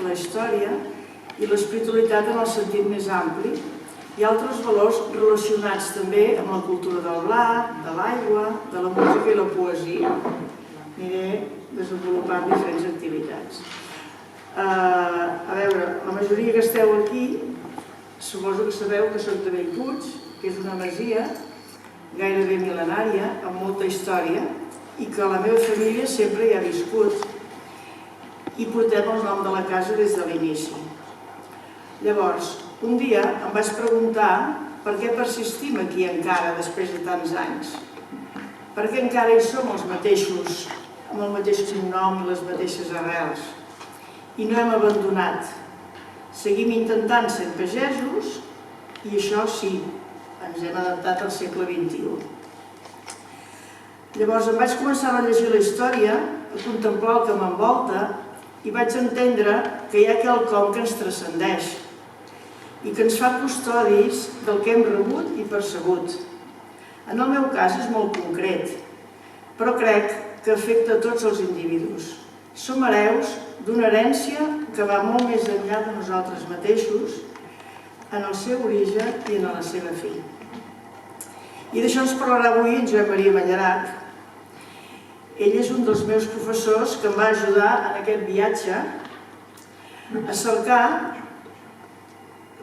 la història i l'espiritualitat en el sentit més ampli i altres valors relacionats també amb la cultura del blat, de l'aigua, de la música i la poesia. Aniré desenvolupant diferents activitats. A veure, la majoria que esteu aquí suposo que sabeu que soc de Bellpuig, que és una masia gairebé mil·lenària, amb molta història, i que la meva família sempre hi ha viscut i portem el nom de la casa des de l'inici. Llavors, un dia em vaig preguntar per què persistim aquí encara després de tants anys. Per què encara hi som els mateixos, amb el mateix cognom i les mateixes arrels. I no hem abandonat. Seguim intentant ser pagesos i això sí, ens hem adaptat al segle XXI. Llavors em vaig començar a llegir la història, a contemplar el que m'envolta i vaig entendre que hi ha quelcom que ens transcendeix i que ens fa custodis del que hem rebut i percebut. En el meu cas és molt concret, però crec que afecta a tots els individus. Som hereus d'una herència que va molt més enllà de nosaltres mateixos en el seu origen i en la seva fi. I d'això ens parlarà avui en Joan Maria Mallarac. Ell és un dels meus professors que em va ajudar en aquest viatge a cercar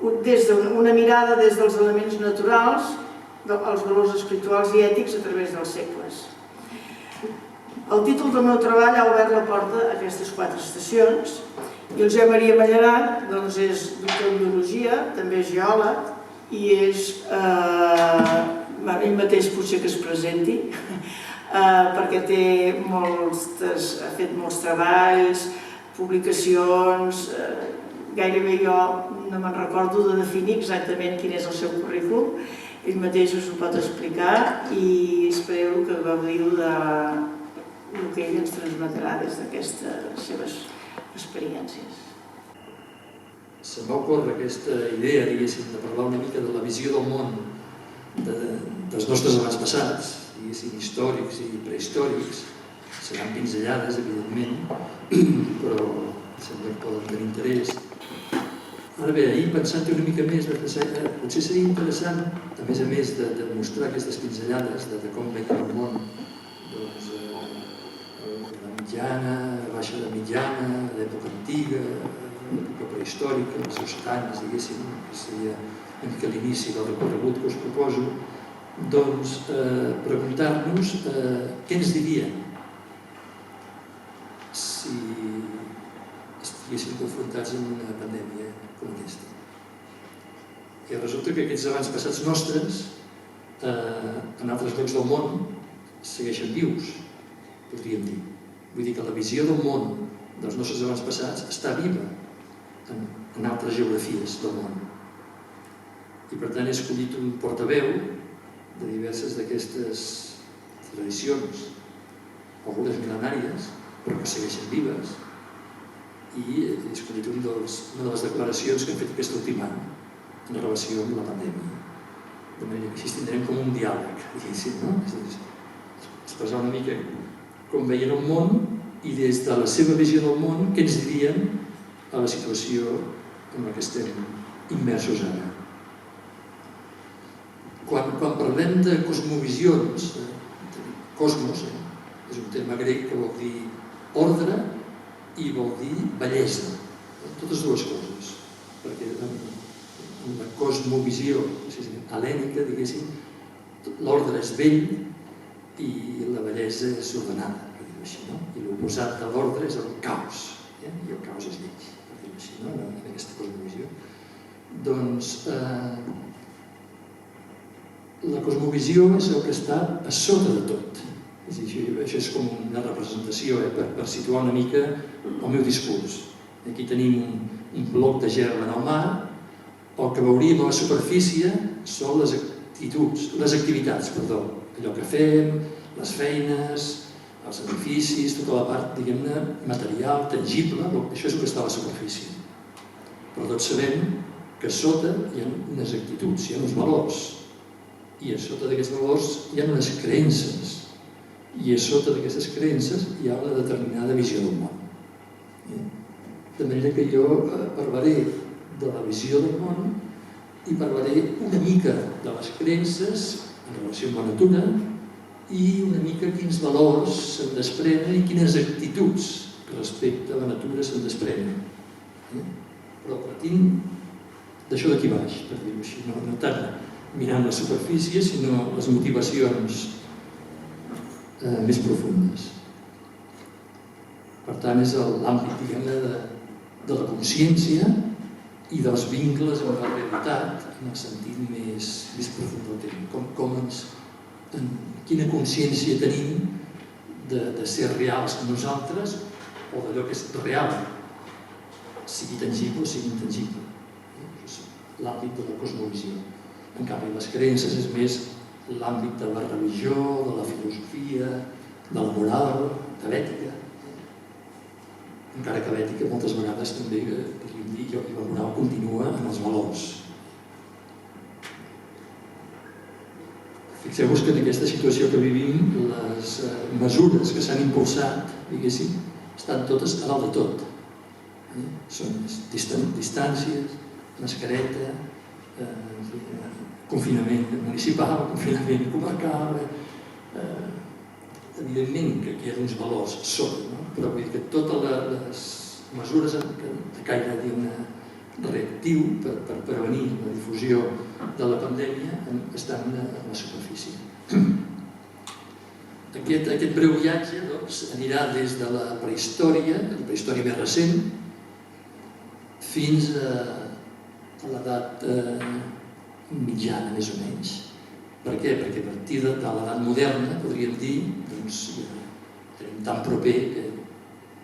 una mirada des dels elements naturals, els valors espirituals i ètics a través dels segles. El títol del meu treball ha obert la porta a aquestes 4 estacions i el Joan Maria Mallarac és doctor en biologia, també és geòleg i és, ell mateix potser que es presenti, perquè ha fet molts treballs, publicacions, gairebé jo no me'n recordo de definir exactament quin és el seu currículum, ell mateix us ho pot explicar i espereu que gaudiu del que ell ens transmetrà des d'aquestes seves experiències. Se'm va ocórrer aquesta idea, diguéssim, de parlar una mica de la visió del món dels nostres avantpassats, diguéssim, històrics i prehistòrics. Seran pinzellades, evidentment, però sembla que poden tenir interès. Ara bé, ahir pensant-hi una mica més, potser seria interessant, a més de mostrar aquestes pinzellades de com veiem el món, doncs, la mitjana, la baixa de mitjana, l'època antiga, l'època prehistòrica, els seus tants, diguéssim, que seria una mica l'inici del recorregut que us proposo, doncs preguntar-nos què ens dirien si estiguéssim confrontats amb una pandèmia com aquesta. I resulta que aquests avantpassats nostres en altres llocs del món segueixen vius, podríem dir. Vull dir que la visió del món dels nostres avantpassats està viva en altres geografies del món. I per tant he escollit un portaveu de diverses d'aquestes tradicions, algunes mil·lenàries, però que segueixen vives, i he escollit una de les declaracions que han fet aquest últim any en relació amb la pandèmia. De manera que així tindrem com un diàleg, diguéssim, no? Expressar una mica com veien el món i des de la seva visió del món què ens dirien a la situació en la que estem immersos ara. Quan parlem de cosmovisions, cosmos és un terme grec que vol dir ordre i vol dir bellesa, totes dues coses, perquè en la cosmovisió hel·lènica, diguéssim, l'ordre és bell i la bellesa és ordenada, per dir-ho així, i l'oposat de l'ordre és el caos, i el caos és lleig, per dir-ho així, en aquesta cosmovisió. Doncs la cosmovisió és el que està a sota de tot. Això és com una representació per situar una mica el meu discurs. Aquí tenim un bloc de gel en el mar, el que veuríem a la superfície són les activitats, allò que fem, les feines, els edificis, tota la part, diguem-ne, material, tangible, això és el que està a la superfície. Però tots sabem que a sota hi ha unes actituds, hi ha uns valors, i a sota d'aquests valors hi ha unes creences, i a sota d'aquestes creences hi ha una determinada visió del món. De manera que jo parlaré de la visió del món i parlaré una mica de les creences en relació amb la natura i una mica quins valors se'n desprenen i quines actituds respecte a la natura se'n desprenen. Però partint d'això d'aquí baix, per dir-ho així, no tant mirant la superfície, sinó les motivacions més profundes. Per tant, és l'àmbit, diguem-ne, de la consciència i dels vincles amb la realitat en el sentit més profund del terme. Quina consciència tenim de ser reals nosaltres o d'allò que és real, sigui tangible o sigui intangible. L'àmbit de la cosmovisió. En canvi, les creences és més l'àmbit de la religió, de la filosofia, de la moral, de l'ètica. Encara que l'ètica moltes vegades també, podríem dir, i la moral continua en els valors. Fixeu-vos que en aquesta situació que vivim, les mesures que s'han impulsat, diguéssim, estan totes a dalt de tot. Són distàncies, mascareta, confinament municipal, confinament comarcal. Evidentment que aquí hi ha uns valors sobre, però vull dir que totes les mesures de caire reactiu per prevenir la difusió de la pandèmia estan a la superfície. Aquest breu viatge anirà des de la prehistòria, la prehistòria més recent, fins a l'edat mitjana, més o menys. Per què? Perquè a partir de l'edat moderna, podríem dir, tenim tan proper que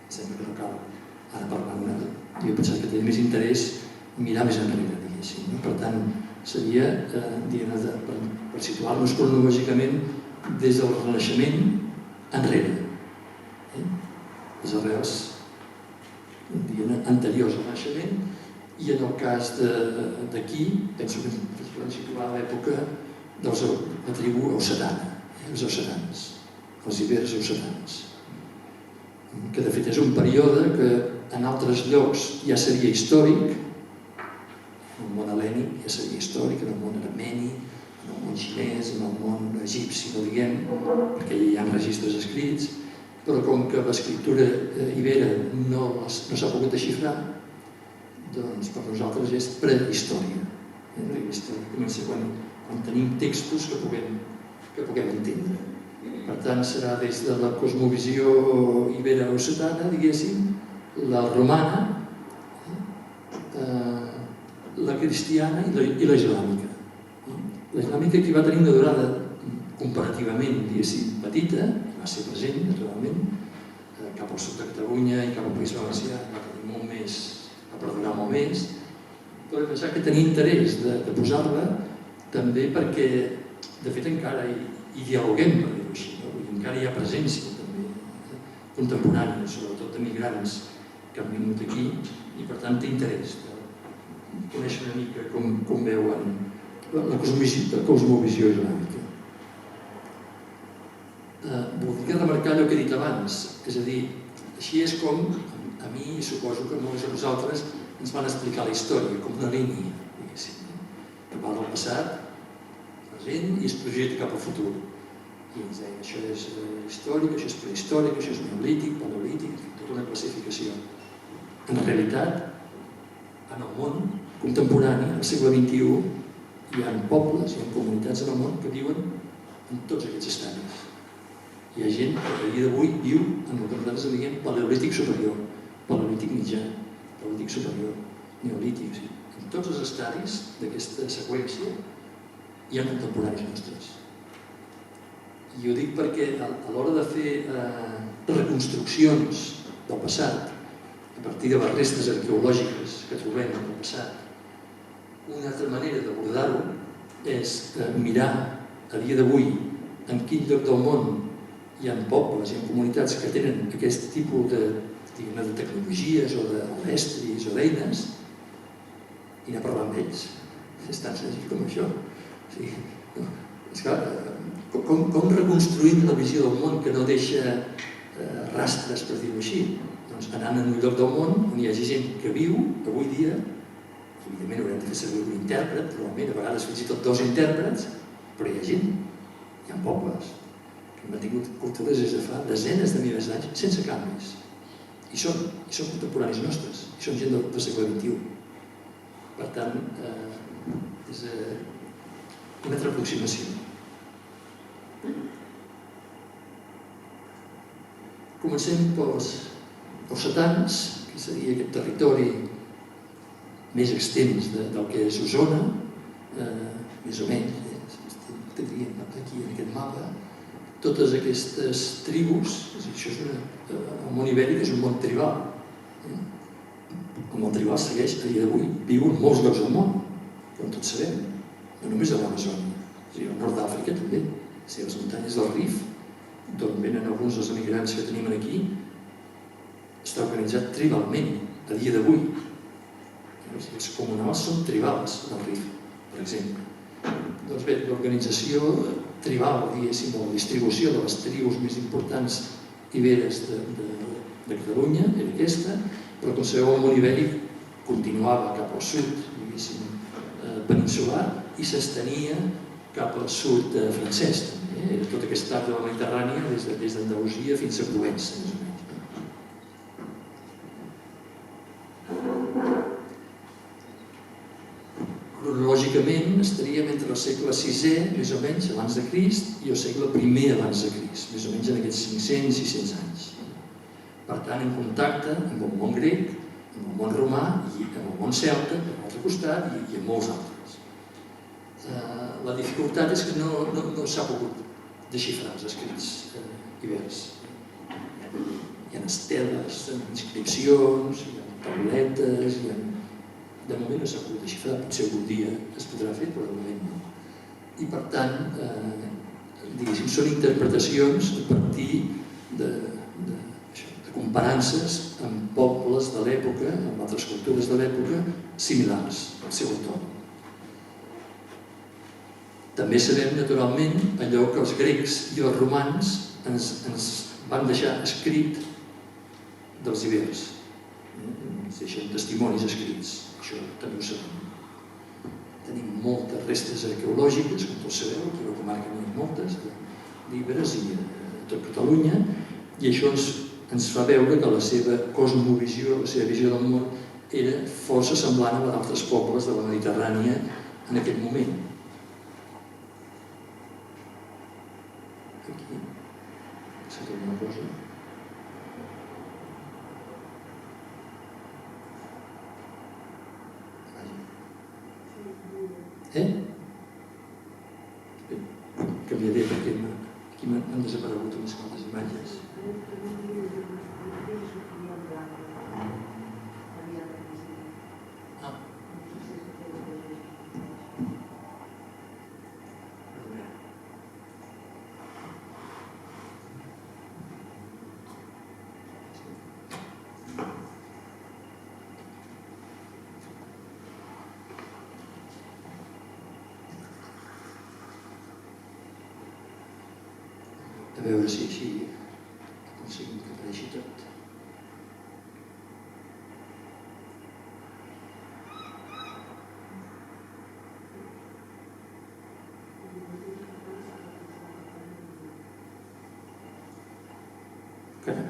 sembla que no cal ara parlar-ne. Jo he pensat que tenia més interès mirar més enrere, diguéssim. Per tant, seria, per situar-nos cronològicament, des del Renaixement enrere. Les arrels anteriors al Renaixement. I en el cas d'aquí, penso que ens podem situar a l'època de la tribu occitana, els occitans, els ibers occitans, que de fet és un període que en altres llocs ja seria històric, en el món hel·lènic ja seria històric, en el món armeni, en el món xinès, en el món egipci, no diguem, perquè hi ha registres escrits, però com que l'escriptura ibera no s'ha pogut desxifrar, doncs per nosaltres és prehistòria. Història comença quan tenim textos que puguem entendre. Per tant, serà des de la cosmovisió ibero-occitana, diguéssim, la romana, la cristiana i la islàmica. La islàmica aquí va tenir una durada comparativament, diguéssim, petita, va ser present, naturalment, cap al sud de Catalunya i cap al País Valencià, va tenir molt més, va perdurar molt més, però he pensat que tenia interès de posar-la també perquè, de fet, encara hi dialoguem, per dir-ho així, encara hi ha presència també contemporània, sobretot de migrants que han vingut aquí, i per tant té interès de conèixer una mica com veuen la cosmovisió islàmica. Voldria remarcar allò que he dit abans, és a dir, així és com a mi, i suposo que molts de vosaltres, ens van explicar la història com una línia, que va del passat, present, i es projecta cap al futur. I ens deien, això és històric, això és prehistòric, això és neolític, paleolític, tota una classificació. En realitat, en el món contemporani, al segle XXI, hi ha pobles, hi ha comunitats en el món que viuen en tots aquests estadis. Hi ha gent que a dia d'avui viu en el que nosaltres diguem paleolític superior, paleolític mitjà, paleolític superior, neolític. En tots els estadis d'aquesta seqüència hi ha contemporanis nostres. I ho dic perquè a l'hora de fer reconstruccions del passat, a partir de les restes arqueològiques que trobem en el passat, una altra manera d'abordar-ho és mirar a dia d'avui en quin lloc del món hi ha pobles, hi ha comunitats que tenen aquest tipus de tecnologies o d'estris o d'eines i anar a parlar amb ells. És tan senzill com això. És clar, com reconstruïm la visió del món que no deixa rastres, per dir-ho així? anant en un lloc del món on hi hagi gent que viu avui dia, evidentment haurem de fer servir un intèrpret, probablement, a vegades fins i tot 2 intèrprets, però hi ha gent, hi ha pobles que han mantingut cultures des de fa desenes de milers d'anys sense canvis. I són contemporanis nostres, i són gent del segle XXI. Per tant, és una altra aproximació. Comencem pels setans, que seria aquest territori més extens del que és Osona, més o menys, tindríem aquí en aquest mapa, totes aquestes tribus, això és el món ibèric és un món tribal. El món tribal segueix a dia d'avui, viu en molts llocs del món, com tots sabem, no només a l'Amazònia, al nord d'Àfrica també, a les muntanyes del Rif, d'on venen alguns dels emigrants que tenim aquí, està organitzat tribalment a dia d'avui. Els comunals són tribals del Rif, per exemple. Doncs bé, l'organització tribal, diguéssim, o la distribució de les tribus més importants iberes de Catalunya era aquesta, però com sabeu el món ibèric continuava cap al sud, diguéssim, peninsular, i s'estenia cap al sud francès també. Era tot aquest arc de la Mediterrània des d'Andalusia fins a Provença, més o menys. Cronològicament estaríem entre el segle VI, més o menys, abans de Crist, i el segle I abans de Crist, més o menys en aquests 500-600 anys. Per tant, en contacte amb el món grec, amb el món romà i amb el món celta, per l'altre costat, i amb molts altres. La dificultat és que no s'ha pogut desxifrar els escrits ibers. Hi ha esteles, inscripcions, hi ha tauletes, de moment no s'ha pogut desxifrar, potser algun dia es podrà fer, però de moment no. I per tant, diguéssim, són interpretacions a partir de comparances amb pobles de l'època, amb altres cultures de l'època, similars al seu entorn. També sabem, naturalment, allò que els grecs i els romans ens van deixar escrit dels ibers. Ens deixen testimonis escrits, això també ho sabem. Tenim moltes restes arqueològiques, com tots sabeu, aquí a la comarca n'hi ha moltes, d'Iberes i a tot Catalunya, i això ens fa veure que la seva cosmovisió, la seva visió del món, era força semblant a la d'altres pobles de la Mediterrània en aquest moment. Aquí s'ha fet una cosa. Canviaré perquè aquí m'han desaparegut unes quantes imatges. A veure si així aconseguim que apareixi tot. Caram.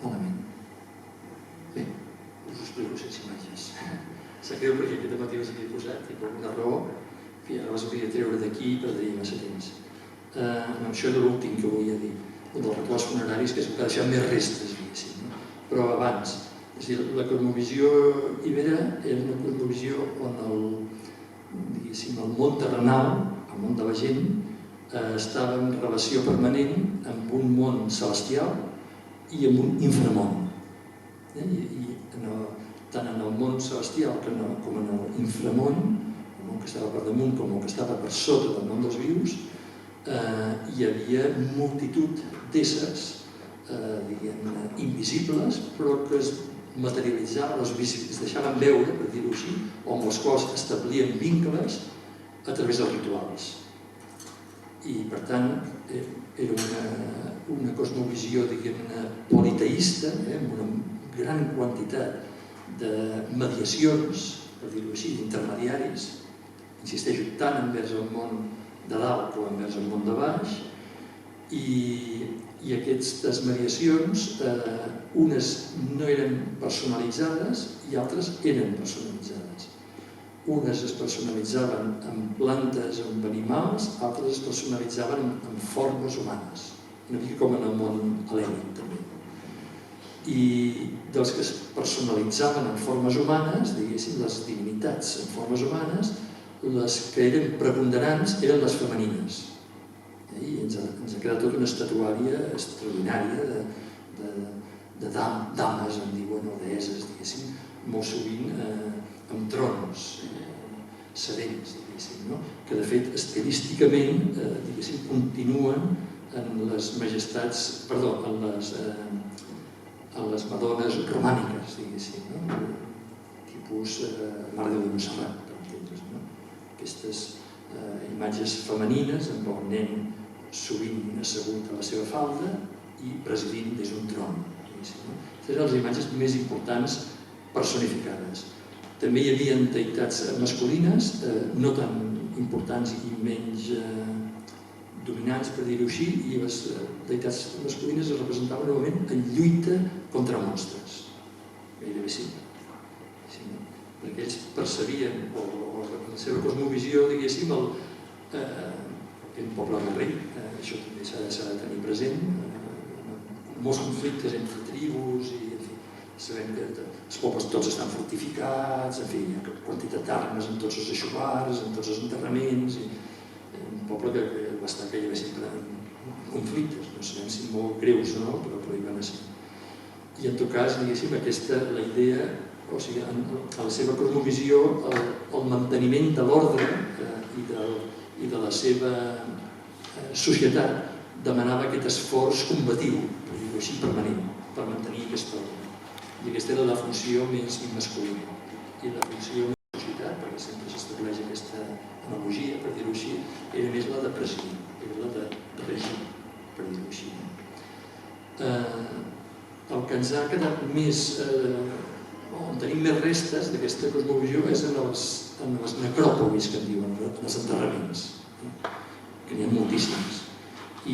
Malament. Bé, us ho explico sense imatges. Sap greu perquè aquest matí els havia posat i per una raó que ara les hauria de treure d'aquí i perdria massa temps. Això era l'últim que volia dir, el dels rituals funeraris, que és el que ha deixat més restes, diguéssim. Però abans, és a dir, la cosmovisió ibera era una cosmovisió on el món terrenal, el món de la gent, estava en relació permanent amb un món celestial i amb un inframón. I tant en el món celestial com en l'inframón, el món que estava per damunt com el que estava per sota del món dels vius, hi havia multitud d'éssers invisibles, però que es materialitzaven, es deixaven veure, per dir-ho així, o amb els quals establien vincles a través dels rituals. I, per tant, era una cosmovisió, diguem-ne, politeïsta, amb una gran quantitat de mediacions, per dir-ho així, d'intermediaris, insisteixo, tant envers el món de dalt com envers el món de baix, i aquestes mediacions, unes no eren personalitzades i altres eren personalitzades. Unes es personalitzaven amb plantes o amb animals, altres es personalitzaven amb formes humanes, una mica com en el món hel·lènic també. I dels que es personalitzaven en formes humanes, diguéssim, les divinitats en formes humanes, les que eren preponderants eren les femenines. I ens ha quedat tota una estatuària extraordinària de dames, en diuen, o deeses, diguéssim, molt sovint amb trons sedents, diguéssim, que de fet estilísticament, diguéssim, continuen en les majestats, perdó, en les madones romàniques, diguéssim, tipus Mare de Déu de Montserrat, per entendre's. Aquestes imatges femenines amb el nen sovint assegut a la seva falda i presidint des d'un tron. Aquestes eren les imatges més importants personificades. També hi havia deïtats masculines, no tan importants i menys dominants, per dir-ho així, i les deïtats masculines es representaven normalment en lluita contra monstres. Gairebé sí. Perquè ells percebien, o en la seva cosmovisió, diguéssim, un poble guerrer, això també s'ha de tenir present, molts conflictes entre tribus, i sabem que els pobles tots estan fortificats, en fi, hi ha quantitat d'armes en tots els eixovars, en tots els enterraments, un poble que va estar gairebé sempre en conflictes, no sabem si molt greus o no, però hi van ser. I en tot cas, diguéssim, la idea, o sigui, en la seva cosmovisió, el manteniment de l'ordre i de la seva societat demanava aquest esforç combatiu, per dir-ho així, permanent, per mantenir aquest ordre. I aquesta era la funció més masculina. I la funció de la societat, perquè sempre s'estableix aquesta analogia, per dir-ho així, era més la de presidir, era la de regir, per dir-ho així. El que ens ha quedat més, on tenim més restes d'aquesta cosmovisió és en les necròpolis, que en diuen, en els enterraments, que n'hi ha moltíssims. I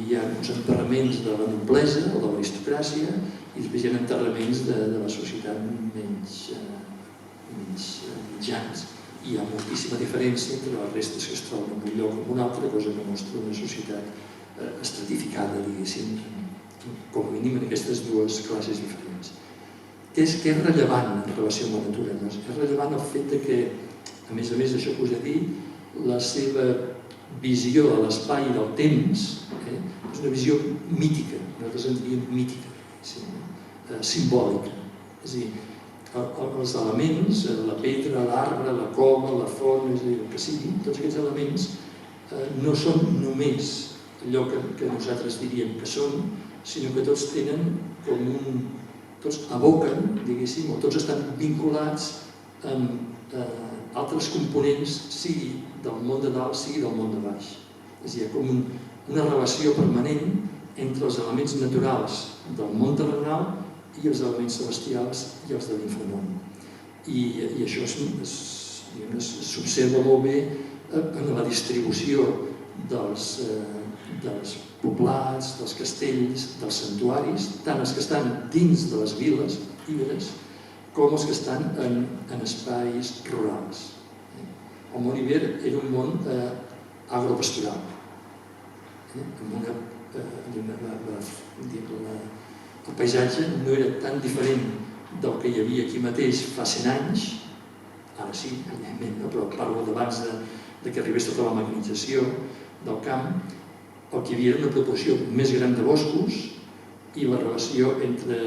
hi ha uns enterraments de la noblesa o de l'aristocràcia i després hi ha enterraments de la societat menys mitjans. I hi ha moltíssima diferència entre les restes que es troben en un lloc o en un altre, cosa que mostra una societat estratificada, diguéssim, com a mínim en aquestes dues classes diferents. Què és rellevant en relació amb la natura? És rellevant el fet que, a més d'això que us he dit, la seva visió de l'espai i del temps és una visió mítica, nosaltres en diríem mítica, simbòlica. És a dir, els elements, la pedra, l'arbre, la cova, la font, el que sigui, tots aquests elements no són només allò que nosaltres diríem que són, sinó que tots tenen tots aboquen, diguéssim, o tots estan vinculats amb altres components, sigui del món de dalt, sigui del món de baix. És a dir, hi ha com una relació permanent entre els elements naturals del món terrenal i els elements celestials i els de l'inframón. I això s'observa molt bé en la distribució dels poblats, dels castells, dels santuaris, tant els que estan dins de les viles iberes com els que estan en espais rurals. El món iber era un món agropastoral. El paisatge no era tan diferent del que hi havia aquí mateix fa 100 anys, ara sí, però parlo d'abans que arribés tota la meccanització del camp. El que hi havia era una proporció més gran de boscos i la relació entre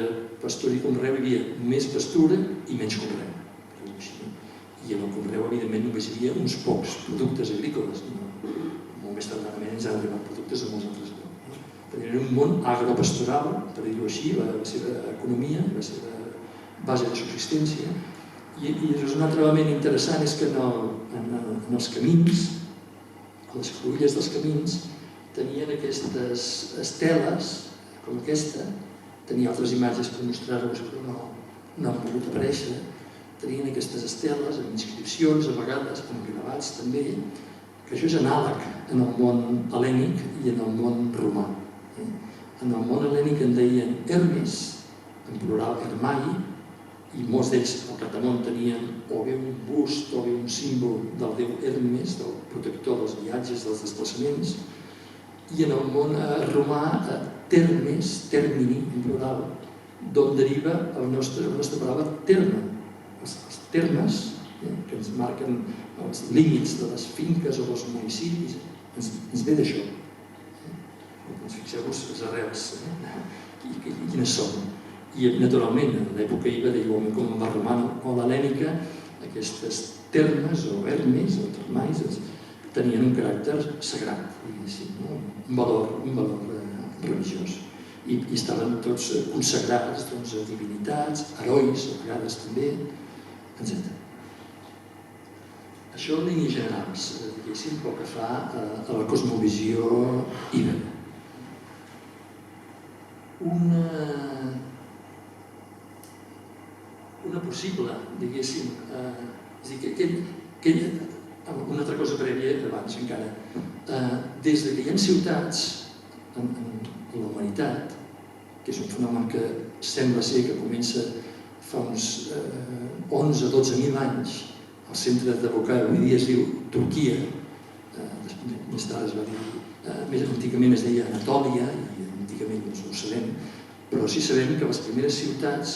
pastura i conreu hi havia més pastura i menys conreu. I en el conreu, evidentment, només hi havia uns pocs productes agrícoles. Molt més tardament ens han arribat productes de molts altres llocs. Era un món agropastoral, per dir-ho així, la seva economia, la seva base de subsistència. I un altre element interessant és que en els camins, a les cruïlles dels camins, tenien aquestes esteles, com aquesta, tenia altres imatges per mostrar-vos, però no han pogut aparèixer, tenien aquestes esteles amb inscripcions, a vegades amb gravats també, que això és anàleg en el món hel·lènic i en el món romà. En el món hel·lènic en deien Hermes, en plural Hermai, i molts d'ells al capdamunt tenien o bé un bust o bé un símbol del déu Hermes, del protector dels viatges, dels desplaçaments, i en el món romà Termes, termini en plural, d'on deriva la nostra paraula terme. Els termes, que ens marquen els límits de les finques o dels municipis, ens ve d'això. Fixeu-vos les arrels i quines són. I naturalment, en l'època ibèrica, igualment com en la romana o l'hel·lènica, aquestes termes o hermes o termais tenien un caràcter sagrat, un valor religiós. I estaven tots consagrats a divinitats, herois, a vegades també, etc. Això en línies generals, diguéssim, pel que fa a la cosmovisió ibèrica. Una possible, diguéssim, és a dir, una altra cosa prèvia abans encara, des que hi ha ciutats en la humanitat, que és un fenomen que sembla ser que comença fa uns 11-12.000 anys, el centre d'Evocà avui dia es diu Turquia, més tard es va dir, més antigament es deia Anatòlia, i antigament no ho sabem, però sí sabem que les primeres ciutats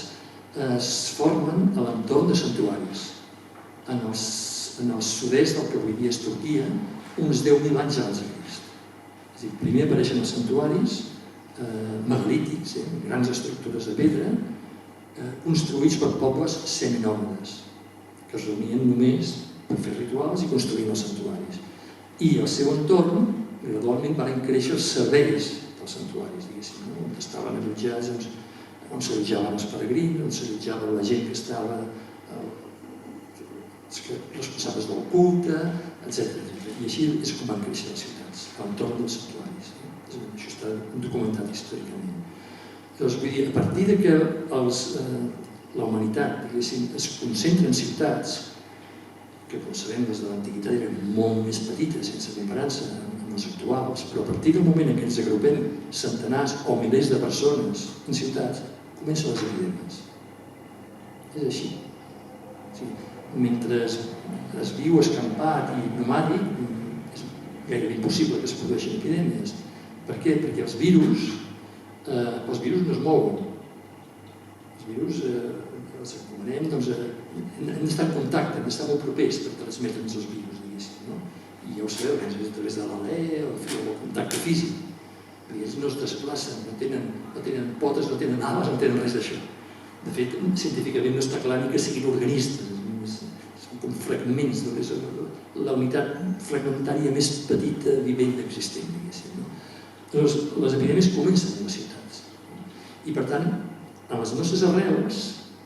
es formen a l'entorn de santuaris. En el sud-est del que avui dia és Turquia, uns 10.000 anys abans de Crist. És a dir, primer apareixen els santuaris megalítics, grans estructures de pedra, construïts per pobles seminòmades, que es reunien només per fer rituals i construir els santuaris. I al seu entorn, gradualment, van créixer els serveis dels santuaris, diguéssim, on estaven allotjats, on s'allotjaven els peregrins, on s'allotjava la gent que estava responsables del culte, etc. I així és com van créixer les ciutats, a l'entorn dels santuaris. Això està documentat històricament. Llavors, vull dir, a partir de que la humanitat, diguéssim, es concentra en ciutats, que com sabem des de l'antiguitat eren molt més petites, sense comparar-se amb les actuals, però a partir del moment en què ens agrupem centenars o milers de persones en ciutats, comencen les epidèmies. És així. Mentre es viu escampat i nomàdic, és gairebé impossible que es produeixin epidèmies. Per què? Perquè els virus no es mouen. Els virus els encomanem, hem d'estar en contacte, hem d'estar molt propers per transmetre'ns els virus, diguéssim. I ja ho sabeu, a través de l'alè o el contacte físic. Perquè ells no es desplacen, no tenen potes, no tenen ales, no tenen res d'això. De fet, científicament no està clar ni que siguin organistes, són com fragments, és la unitat fragmentària més petita vivent existent, diguéssim. Les epidèmies comencen en les ciutats. I per tant, en les nostres arrels,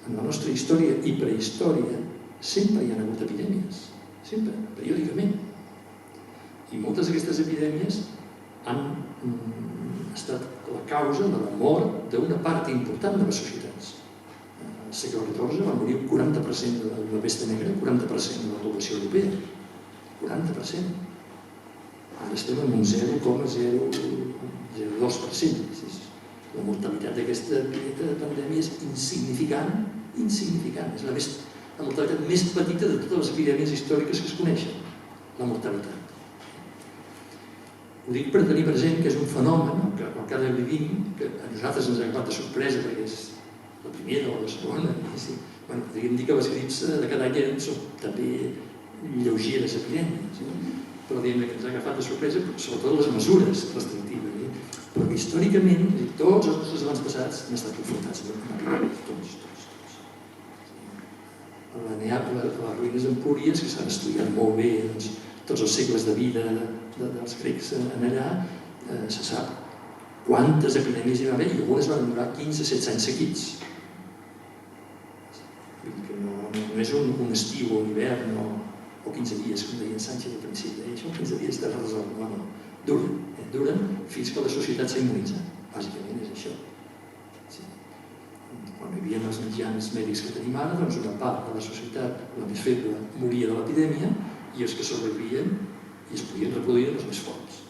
en la nostra història i prehistòria, sempre hi ha hagut epidèmies, sempre, periòdicament. I moltes d'aquestes epidèmies han estat la causa de la mort d'una part important de les societats. Al segle XIV va morir un 40% de la pesta negra, 40% de la població europea. 40%. Ara estem en un 0,002%. La mortalitat d'aquesta pandèmia és insignificant, insignificant. És la mortalitat més petita de totes les epidèmies històriques que es coneixen, la mortalitat. Ho dic per tenir present que és un fenomen que encara vivim, que a nosaltres ens ha agafat de sorpresa perquè és la primera o la segona. Podríem dir que les grips de cada any són també lleugeres epidèmies, però diguem que ens ha agafat de sorpresa sobretot les mesures restrictives. Però històricament tots els nostres avantpassats han estat confrontats amb epidèmies, tots. A les ruïnes empúries, que s'han estudiat molt bé tots els segles de vida dels grecs allà, se sap quantes epidèmies hi va haver i algunes van durar 15-16 anys seguits. No és un estiu o un hivern o 15 dies, com deia Sánchez al principi, això 15 dies de resolt, no. duren fins que la societat s'ha immunitzat. Bàsicament és això. Quan hi havia els mitjans mèdics que tenim ara, doncs una part de la societat, la més feble, moria de l'epidèmia i els que sobrevivien i es podien reproduir els més forts.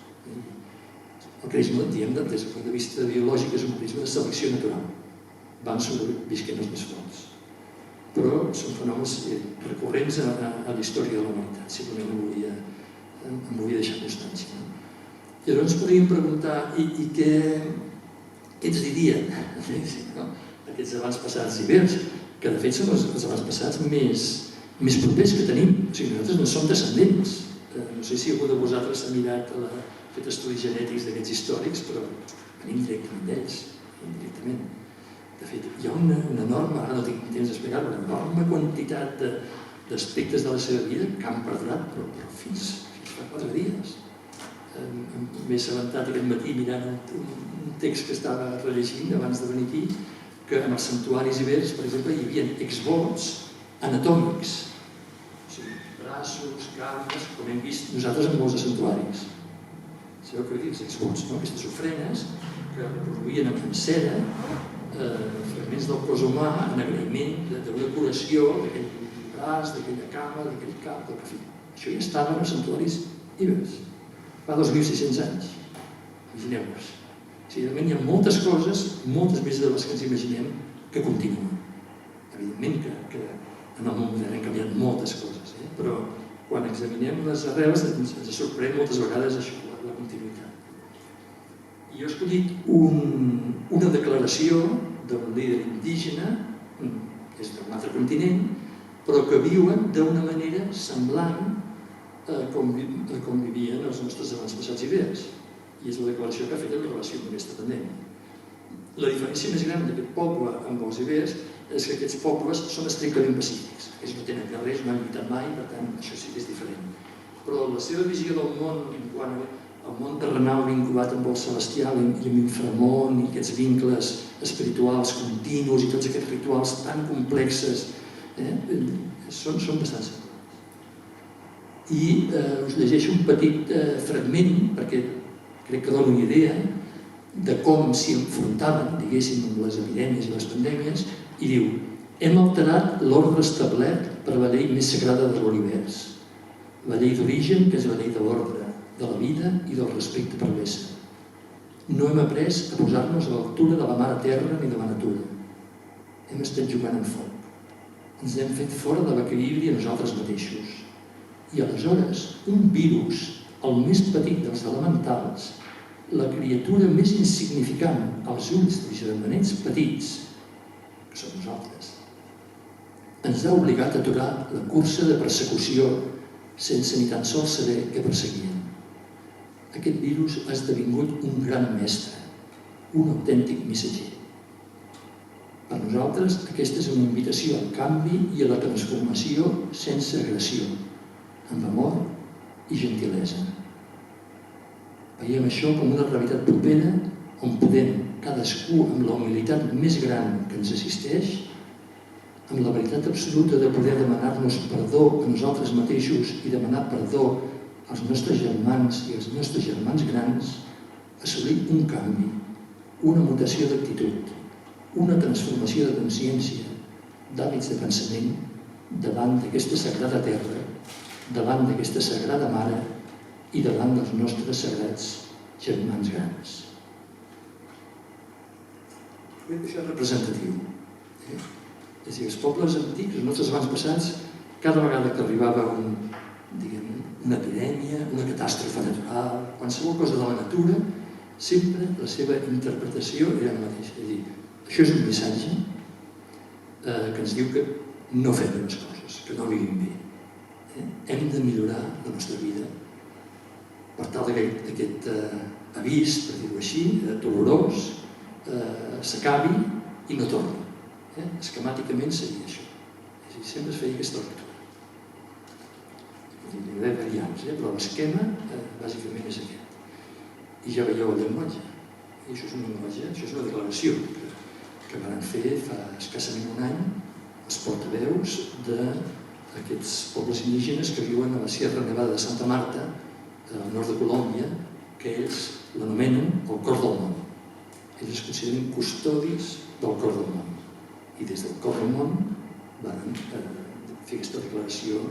El creixement, diem, des del punt de vista biològic, és un mecanisme de selecció natural. Van sobrevisquent els més forts. Però són fenòmens recurrents a la història de la humanitat. Simplement em volia deixar constància. I llavors podríem preguntar, i què ens dirien aquests avantpassats ibers, que de fet són els avantpassats més propers que tenim. O sigui, nosaltres no som descendents. No sé si algú de vosaltres s'ha mirat, ha fet estudis genètics d'aquests històrics, però venim directament d'ells, indirectament. De fet, hi ha una enorme, ara no tinc temps d'explicar-ho, una enorme quantitat d'aspectes de la seva vida que han perdurat, però fins fa 4 dies. M'he assabentat aquest matí mirant un text que estava rellegint abans de venir aquí, que en els santuaris ibers, per exemple, hi havia exvots anatòmics. O sigui, braços, cames, com hem vist nosaltres en molts santuaris. Sabeu què vull dir? Els exvots, aquestes ofrenes que reproduïen amb cera fragments del cos humà en agraïment d'una curació d'aquell braç, d'aquella cama, d'aquell cap, del que sigui. Això ja estava en els santuaris ibers, fa 2.600 anys. Imagineu-vos. O sigui, realment hi ha moltes coses, moltes més de les que ens imaginem, que continuen. Evidentment que en el món modern han canviat moltes coses, però quan examinem les arrels ens sorprèn moltes vegades això, la continuïtat. I jo he escollit una declaració d'un líder indígena, és d'un altre continent, però que viuen d'una manera semblant a com vivien els nostres avantpassats ibers. I és la declaració que ha fet en relació amb aquesta pandèmia. La diferència més gran d'aquest poble amb els ibers és que aquests pobles són estrictament pacífics. Ells no tenen guerrers, no han lluitat mai, per tant, això sí que és diferent. Però la seva visió del món, quan el món terrenal vinculat amb el celestial i amb l'inframón i aquests vincles espirituals continus i tots aquests rituals tan complexes, són bastant semblants. I us llegeixo un petit fragment, perquè crec que dona una idea de com s'hi enfrontaven, diguéssim, amb les epidèmies i les pandèmies, i diu: hem alterat l'ordre establert per la llei més sagrada de l'univers, la llei d'origen, que és la llei de l'ordre, de la vida i del respecte per l'ésser. No hem après a posar-nos a l'altura de la mare terra ni de la natura. Hem estat jugant amb foc. Ens hem fet fora de l'equilibri a nosaltres mateixos. I aleshores, un virus, el més petit dels elementals, la criatura més insignificant als ulls dels germanets petits, que som nosaltres, ens ha obligat a aturar la cursa de persecució sense ni tan sols saber què perseguien. Aquest virus ha esdevingut un gran mestre, un autèntic missatger. Per nosaltres, aquesta és una invitació al canvi i a la transformació sense agressió, amb amor i gentilesa. Veiem això com una realitat propera on podem, cadascú amb la humilitat més gran que ens assisteix, amb la veritat absoluta de poder demanar-nos perdó a nosaltres mateixos i demanar perdó als nostres germans i als nostres germans grans, assolir un canvi, una mutació d'actitud, una transformació de consciència, d'hàbits de pensament davant d'aquesta sagrada terra, davant d'aquesta sagrada mare i davant dels nostres sagrats germans grans. Això és representatiu. És a dir, els pobles antics, els nostres avantpassats, cada vegada que arribava una epidèmia, una catàstrofe natural, qualsevol cosa de la natura, sempre la seva interpretació era la mateixa. És a dir, això és un missatge que ens diu que no fem bé les coses, que no vivim bé. Hem de millorar la nostra vida per tal que aquest avís, per dir-ho així, dolorós, s'acabi i no torni. Esquemàticament seria això. És a dir, sempre es feia aquesta lectura. Hi haurà variants, però l'esquema bàsicament és aquest. I ja veieu el llenguatge. I això és un llenguatge, això és una declaració que van fer fa escassament un any els portaveus d'aquests pobles indígenes que viuen a la Sierra Nevada de Santa Marta, al nord de Colòmbia, que ells l'anomenen el cor del món. Ells es consideren custodis del cor del món. I des del cor del món van fer aquesta declaració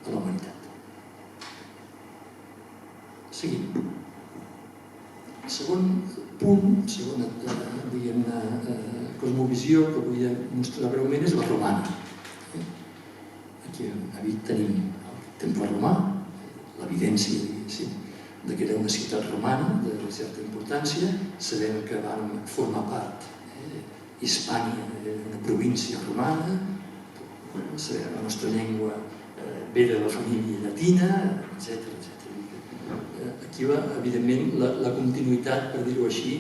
a la humanitat. Seguim. El segon punt, segona cosmovisió que vull mostrar breument és la romana. Aquí a Vic tenim el temple romà, l'evidència, diguéssim, que era una ciutat romana de certa importància. Sabem que van formar part Hispània, una província romana. Sabem que la nostra llengua ve de la família llatina, etc. Aquí, evidentment, la continuïtat, per dir-ho així,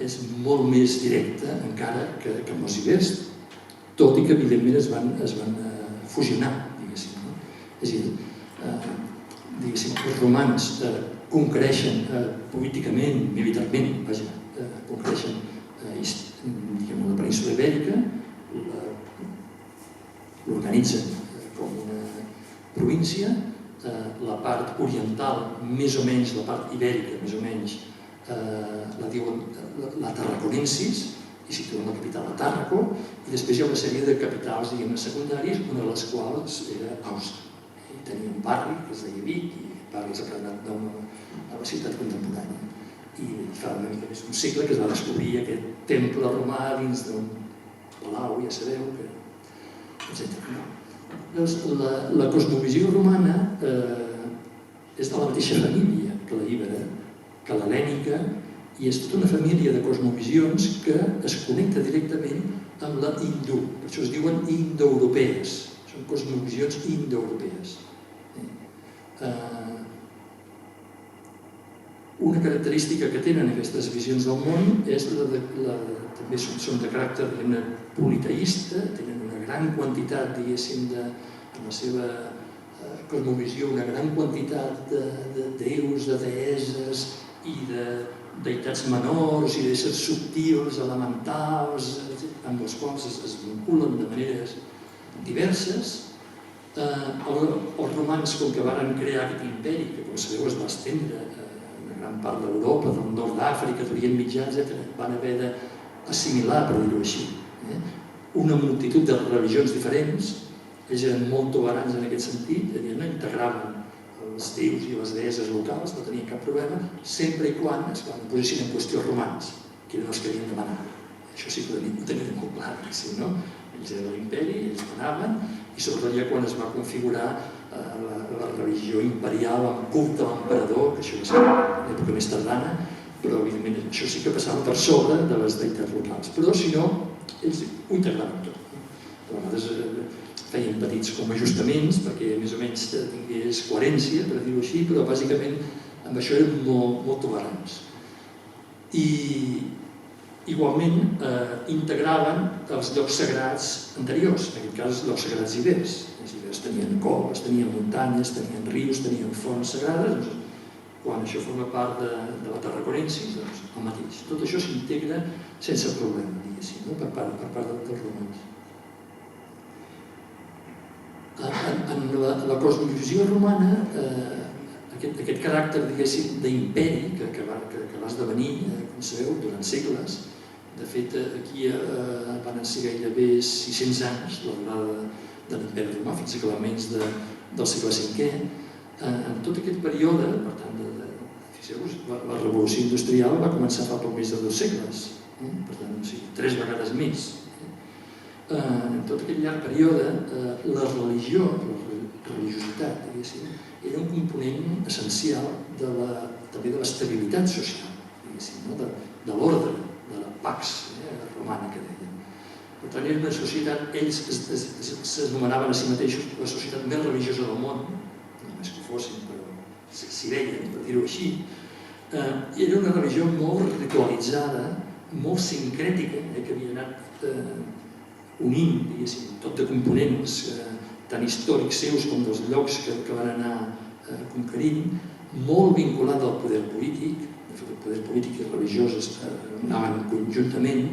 és molt més directa encara que amb els ibers, tot i que, evidentment, es van fusionar, diguéssim. És a dir, els romans conquereixen políticament, militarment, conquereixen la península ibèrica, l'organitzen com una província, la part oriental, més o menys, la part ibèrica, més o menys, la diuen la Tarraconensis, i situen la capital a Tàrraco, i després hi ha una sèrie de capitals, diguem-ne, secundàries, una de les quals era Àustria. Tenia un barri que es deia Vic, i el barri s'ha prenat nom a la ciutat contemporània. I fa una mica més d'un segle que es va descobrir aquest temple romà dins d'un palau, ja sabeu, etc. La cosmovisió romana és de la mateixa família que la íbera, que l'hel·lènica, i és tota una família de cosmovisions que es connecta directament amb la hindú. Per això es diuen indoeuropees. Són cosmovisions indoeuropees. Una característica que tenen aquestes visions del món és també són de caràcter politeista, tenen una gran quantitat, diguéssim, en la seva cosmovisió, una gran quantitat de déus, de deesses i de deïtats menors i d'éssers subtils, elementals, amb els quals es vinculen de maneres diverses. Els romans, com que van crear aquest imperi, que com sabeu es va estendre a una gran part d'Europa, del nord d'Àfrica, d'Orient Mitjà, etc., van haver d'assimilar, per dir-ho així, una multitud de religions diferents. Ells eren molt tolerants en aquest sentit, integraven els déus i les deesses locals, no tenien cap problema, sempre i quan es posessin en qüestió romans, que eren els que havien de manar. Això sí que ho tenien molt clar, no? Ells eren l'imperi, ells manaven, i sobretot ja quan es va configurar la religió imperial amb culte a l'emperador, que això va ser l'època més tardana, però evidentment això sí que passava per sobre de les deïtats locals. Però si no, ells ho integraven tot. A vegades feien petits com ajustaments perquè més o menys tingués coherència, per dir-ho així, però bàsicament amb això eren molt tolerants. I igualment integraven els llocs sagrats anteriors, en aquest cas els llocs sagrats ibers. Els ibers tenien coves, tenien muntanyes, tenien rius, tenien fonts sagrades. Quan això forma part de la Tarraconensis, doncs el mateix. Tot això s'integra sense problema, diguéssim, per part dels romans. En la cosmovisió romana, aquest caràcter, diguéssim, d'imperi que va esdevenir, com sabeu, durant segles. De fet, aquí van ser gairebé 600 anys la durada de l'imperi romà, fins a acabaments del segle V. En tot aquest període, per tant, fixeu-vos, la revolució industrial va començar fa poc més de 2 segles, per tant, 3 vegades més. En tot aquest llarg període, la religió, la religiositat, diguéssim, era un component essencial també de l'estabilitat social, diguéssim, de l'ordre, de la pax romana que deien. Per tant, era una societat, ells s'anomenaven a si mateixos la societat més religiosa del món, no només que fossin, però s'hi deien, per dir-ho així. Era una religió molt ritualitzada, molt sincrètica, que havia anat unint, diguéssim, tot de components tant històrics seus com dels llocs que van anar conquerint, molt vinculada al poder polític. De fet, el poder polític i religiós anaven conjuntament.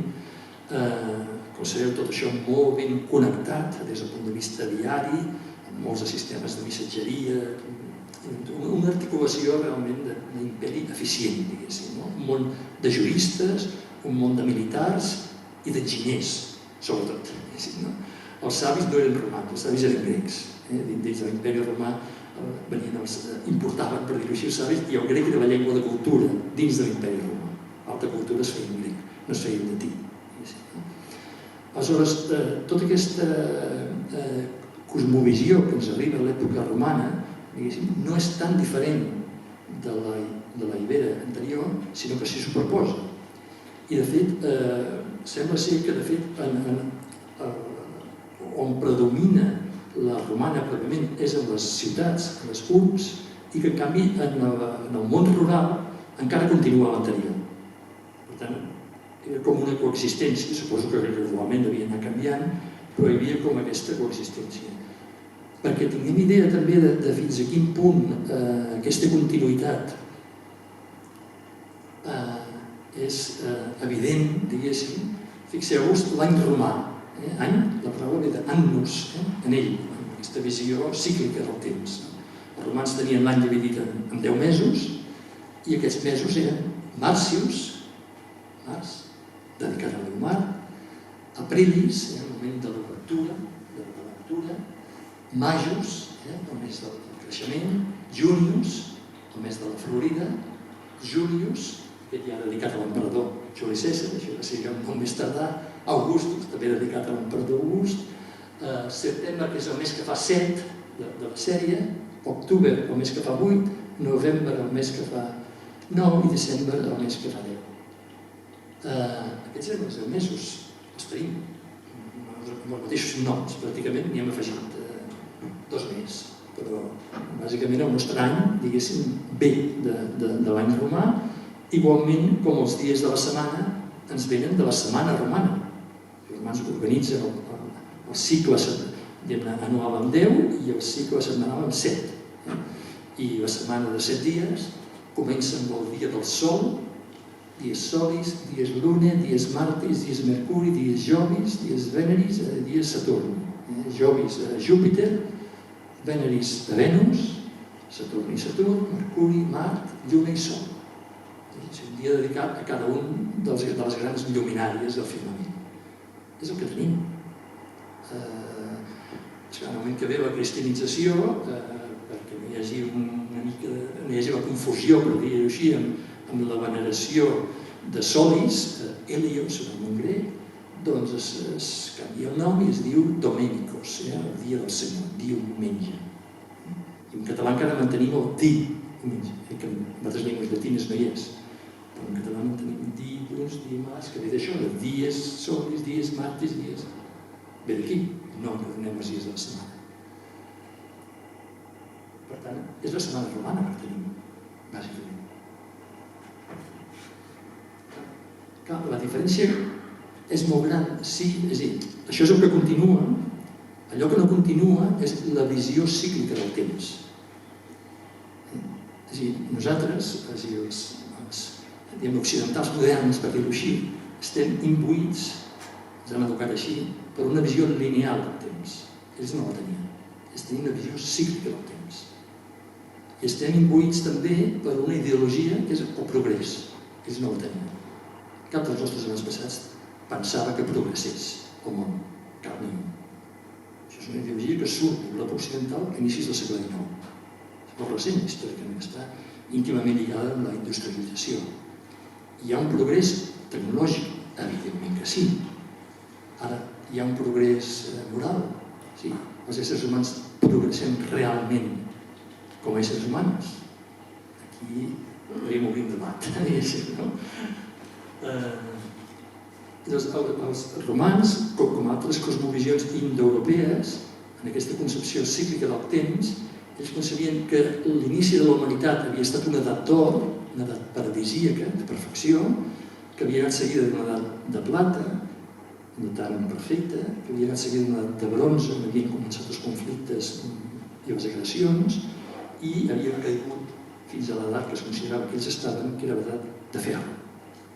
Com sabeu, tot això molt ben connectat des del punt de vista diari, amb molts sistemes de missatgeria, una articulació realment d'imperi eficient, diguéssim, un món de juristes, un món de militars i d'enginyers, sobretot. Els savis no eren romans, els savis eren grecs. Dins de l'imperi romà importaven, per dir-ho així, els savis, i el grec era la llengua de cultura dins de l'imperi romà. L'alta cultura es feia en grec, no es feia en llatí. Aleshores, tota aquesta cosmovisió que ens arriba a l'època romana no és tan diferent de la ibera anterior, sinó que s'hi superposa. I de fet, sembla ser que on predomina la romana pròpiament és en les ciutats, en les urbs, i que en canvi en el món rural encara continua l'anterior. Per tant, era com una coexistència, suposo que gradualment devia anar canviant, però hi havia com aquesta coexistència. Perquè tinguem idea també de fins a quin punt aquesta continuïtat és evident, diguéssim. Fixeu-vos l'any romà. Any, la paraula ve d'annus, en ell, aquesta visió cíclica del temps. Els romans tenien l'any dividit en 10 mesos i aquests mesos eren Marcius, març, dedicat a l'Eumar, Aprilis, el moment de l'obertura, Majus, el mes del creixement, Junius, el mes de la florida, Julius, aquest ja dedicat a l'emperador Juli Cèsar, això va ser un nom més tardà, Augustus, també dedicat a l'emperador August, Setembre, que és el mes que fa 7 de la sèrie, Octubre, el mes que fa 8, Novembre, el mes que fa 9 i Desembre, el mes que fa 10. Aquests eren els 10 mesos, els tenim amb els mateixos noms, pràcticament n'hi hem afegit 2 més, però bàsicament el nostre any, diguéssim, ve de l'any romà, igualment com els dies de la setmana ens venen de la setmana romana. Els romans organitzen el cicle anual amb 10 i el cicle setmanal amb 7. I la setmana de 7 dies comença amb el dia del Sol, dies Solis, dies Luna, dies Martis, dies Mercuri, dies Jovis, dies Veneris, dies Saturn. Jovis a Júpiter, Veneris a Venus, Saturn, Mercuri, Mart, Lluna i Sol. És un dia dedicat a cada un de les grans lluminàries del firmament. És el que tenim. En el moment que ve la cristianització, perquè no hi hagi una mica, no hi hagi la confusió, per dir-ho així, amb la veneració de Solis, Helios, en el món grec, doncs es canvia el nom i es diu Domenicos, el dia del Senyor, diumenge. I en català encara mantenim el diumenge, que en altres llengües llatines no hi és. Però en català mantenim dilluns, dimarts, que ve d'això, de dies solis, dies martis, dies... Ve d'aquí, el nom que donem els dies de la setmana. Per tant, és la setmana romana que tenim, bàsicament. La diferència és molt gran, sí, és a dir, això és el que continua, allò que no continua és la visió cíclica del temps. És a dir, nosaltres, els occidentals moderns, per dir-ho així, estem imbuïts, ens han educat així, per una visió lineal del temps. Ells no la tenien. Ells tenien una visió cíclica del temps. I estem imbuïts també per una ideologia que és el progrés. Ells no la tenien. Cap dels nostres abans passats pensava que progressés el món. Cap ni un. Això és una ideologia que surt de l'Europa occidental a inicis del segle XIX. És molt recent, històricament, està íntimament lligada amb la industrialització. Hi ha un progrés tecnològic? Evidentment que sí. Ara, hi ha un progrés moral? Sí. Els éssers humans progressem realment com a éssers humans? Aquí podríem obrir un debat, no? Els romans, com altres cosmovisions indoeuropees, en aquesta concepció cíclica del temps, ells concebien que l'inici de la humanitat havia estat una edat d'or, una edat paradisíaca, de perfecció, que havia anat seguida d'una edat de plata, no tan perfecta, que havia anat seguida d'una edat de bronze, on havien començat els conflictes i les agressions, i havien caigut fins a l'edat que es considerava que ells estaven, que era l'edat de ferro,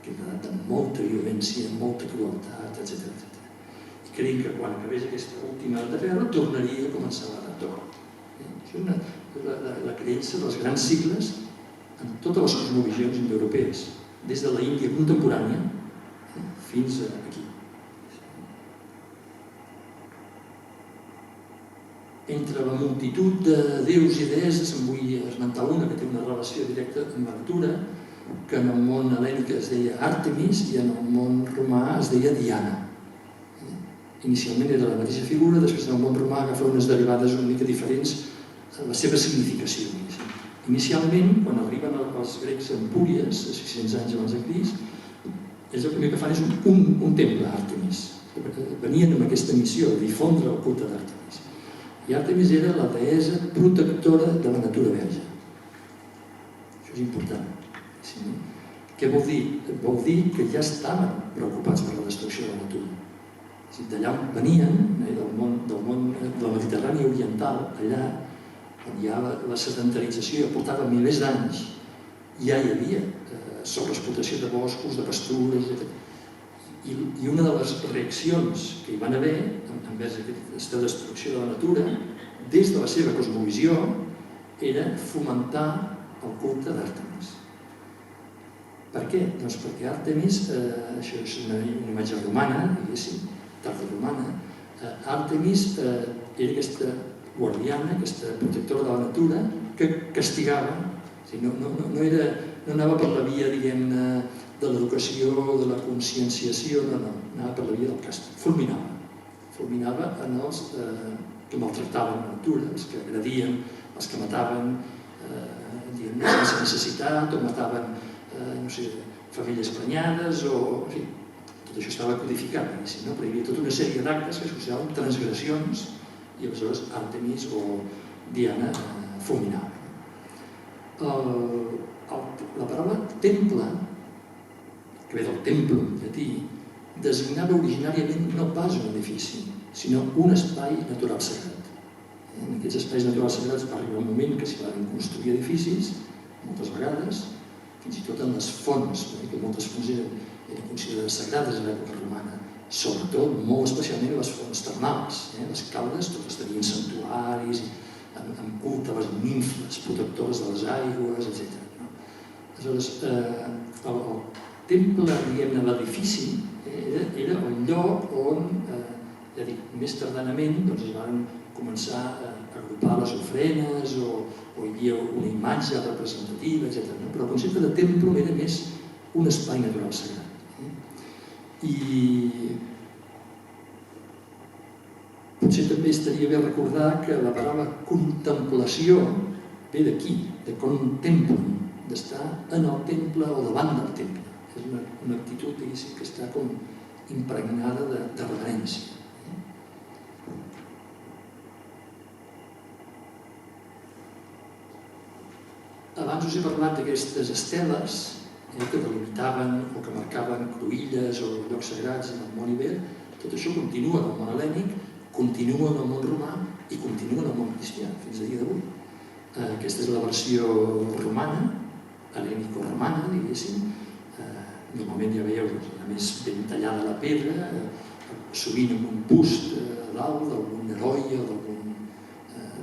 que era l'edat de molta violència, molta crueltat, etc. I creien que quan acabés aquesta última edat de ferro tornaria a començar l'edat d'or. Això és la creença dels grans cicles en totes les cosmovisions indoeuropees, des de la Índia contemporània fins aquí. Entre la multitud de déus i deesses en vull esmentar una que té una relació directa amb la natura, que en el món hel·lènic es deia Àrtemis i en el món romà es deia Diana. Inicialment era la mateixa figura, després en el món romà agafa unes derivades una mica diferents a la seva significació. Inicialment, quan arriben els grecs a Empúries, a 600 anys abans de Crist, ells el primer que fan és un temple a Àrtemis. Venien amb aquesta missió de difondre el culte d'Àrtemis. I Àrtemis era la deessa protectora de la natura verge. Això és important. Què vol dir? Vol dir que ja estaven preocupats per la destrucció de la natura. D'allà venien, del món de la Mediterrània oriental, allà on hi ha la sedentarització, portava milers d'anys, ja hi havia sobreexplotació de boscos, de pastures, etc. I una de les reaccions que hi van haver envers aquesta destrucció de la natura, des de la seva cosmovisió, era fomentar el culte d'Àrtemis. Per què? Doncs perquè Àrtemis, això és una imatge romana, diguéssim, tardoromana, Àrtemis era aquesta guardiana, aquesta protectora de la natura, que castigava, no anava per la via, diguem-ne, de l'educació, de la conscienciació, no, anava per la via del càstig, fulminava en els que maltractaven la natura, els que agredien, els que mataven sense necessitat, o mataven, no sé, femelles prenyades, o, en fi, tot això estava codificat, però hi havia tota una sèrie d'actes que es consideraven transgressions i aleshores Àrtemis o Diana fulminava. La paraula temple, que ve del templum llatí, designava originàriament no pas un edifici, sinó un espai natural sagrat. En aquests espais naturals sagrats va arribar un moment que s'hi van construir edificis, moltes vegades, fins i tot en les fonts, que moltes fonts eren considerades sagrades a l'època romana, sobretot, molt especialment les fonts termals. Les caules totes tenien santuaris, amb culte a les nimfes, protectores de les aigües, etc. Aleshores, el temple, diguem-ne, l'edifici, era un lloc on, ja dic, més tardanament es van començar a agrupar les ofrenes o hi havia una imatge representativa, etc. Però el concepte de temple era més un espai natural sagrat. I potser també estaria bé recordar que la paraula contemplació ve d'aquí, de contemplum, d'estar en el temple o davant del temple. És una actitud, diguéssim, que està com impregnada de reverència. Abans us he parlat d'aquestes esteles que delimitaven o que marcaven cruïlles o llocs sagrats en el món ibèric. Tot això continua en el món hel·lènic, continua en el món romà i continua en el món cristià fins a dia d'avui. Aquesta és la versió romana, hel·lènico-romana, diguéssim. Normalment ja veieu la més ben tallada a la pedra, sovint amb un bust a dalt d'algun heroi o d'algun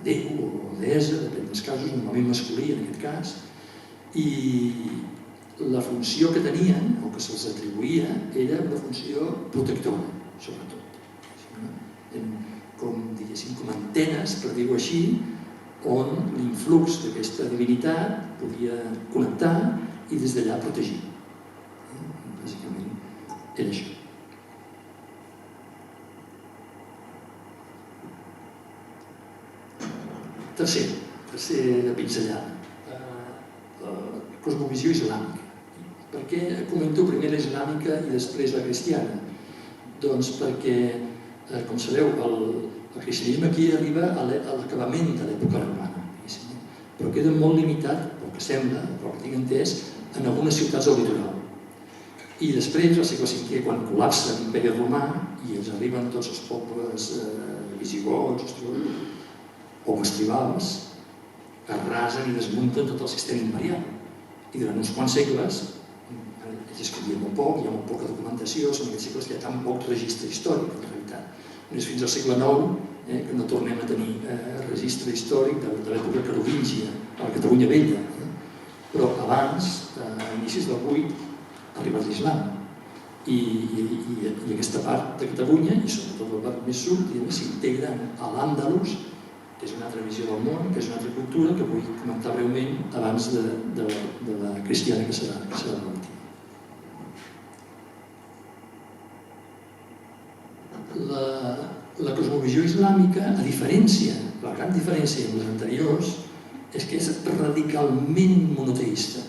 déu o deessa, depèn dels casos, normalment masculí en aquest cas, i la funció que tenien, o que se'ls atribuïa, era una funció protectora, sobretot. Com antenes, per dir-ho així, on l'influx d'aquesta divinitat podia connectar i des d'allà protegir. Bàsicament era això. Tercera pinzellada, la cosmovisió islàmica. Per què comento primer la islàmica i després la cristiana? Doncs perquè, com sabeu, el cristianisme aquí arriba a l'acabament de l'època romana, però queda molt limitat, pel que sembla, pel que tinc entès, en algunes ciutats del litoral. I després, al segle V, quan col·lapsa l'imperi romà i ens arriben tots els pobles visigots o estribals, que arrasen i desmunten tot el sistema imperial. I durant uns quants segles, ells escrivien molt poc, hi ha molt poca documentació, són aquests segles que hi ha tan poc registre històric, en realitat. Només fins al segle IX que no tornem a tenir registre històric de l'època carolíngia, a la Catalunya vella. Però abans, a inicis del 8, ha arribat l'islam. I aquesta part de Catalunya, i sobretot la part més sud, s'integren a l'Àndalus, que és una altra visió del món, que és una altra cultura, que vull comentar breument abans de la cristiana que serà l'última. La cosmovisió islàmica, a diferència, la gran diferència amb les anteriors, és que és radicalment monoteista.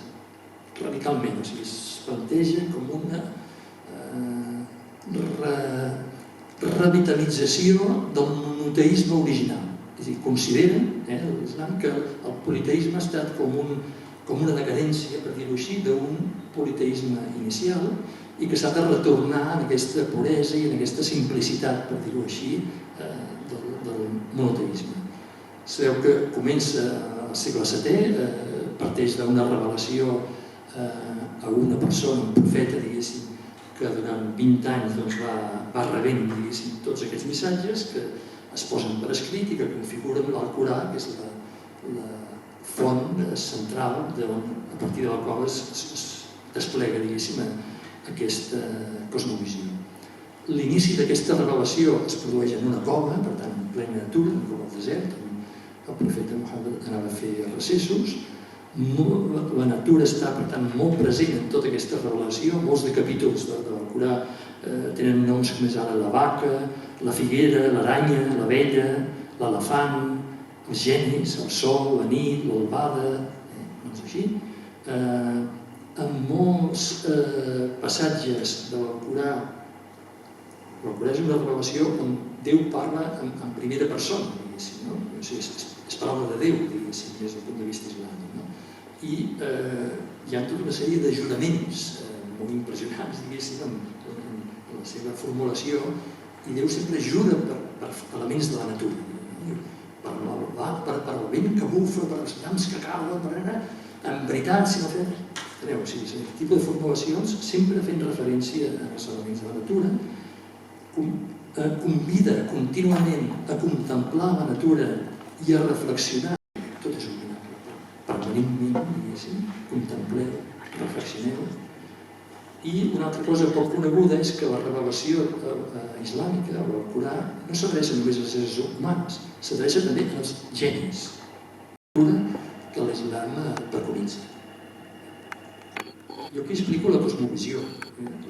Radicalment, o sigui, es planteja com una revitalització del monoteisme original. És a dir, consideren l'islam que el politeisme ha estat com una decadència, per dir-ho així, d'un politeisme inicial i que s'ha de retornar en aquesta puresa i en aquesta simplicitat, per dir-ho així, del monoteisme. Sabeu que comença al segle VII, parteix d'una revelació a una persona, un profeta, diguéssim, que durant 20 anys va rebent tots aquests missatges que es posen per escrit i que configuren l'Alcorà, que és la font central a partir de la qual es desplega, diguéssim, aquesta cosmovisió. L'inici d'aquesta revelació es produeix en una cova, per tant, en plena natura, en una cova al desert, on el profeta Muhammad anava a fer recessos. La natura està, per tant, molt present en tota aquesta revelació. Molts de capítols de l'Alcorà tenen noms com és ara la vaca, la figuera, l'aranya, l'abella, l'elefant, els genis, el sol, la nit, l'albada, doncs així. En molts passatges de l'Alcorà, l'Alcorà és una revelació on Déu parla en primera persona, diguéssim, no? És paraula de Déu, diguéssim, des del punt de vista islàmic. I hi ha tota una sèrie de juraments molt impressionants, diguéssim, en la seva formulació, i Déu sempre jura per elements de la natura, per el vent que bufa, per els llamps que cauen, en veritat, si no fem... Enteneu? O sigui, aquest tipus de formulacions, sempre fent referència als elements de la natura, convida contínuament a contemplar la natura i a reflexionar. Tot és ordinable. Permanentment, diguéssim, contempleu, reflexioneu. I una altra cosa poc coneguda és que la revelació islàmica, o l'Alcorà, no s'adreça només als éssers humans, s'adreça també als genis, que l'islam preconitza. Jo aquí explico la cosmovisió.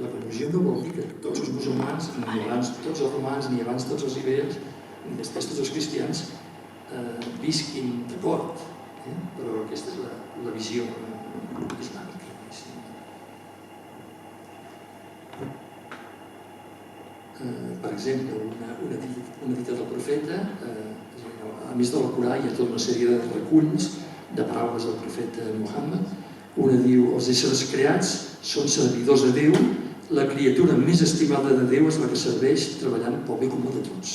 La cosmovisió no vol dir que tots els musulmans, ni abans tots els romans, ni abans tots els ibers, ni després tots els cristians, visquin d'acord, però aquesta és la visió islàmica. Per exemple, una dita del profeta, a més de l'Alcorà hi ha tota una sèrie de reculls de paraules del profeta Muhammad. Una diu, els éssers creats són servidors de Déu, la criatura més estimada de Déu és la que serveix treballant pel bé comú de tots.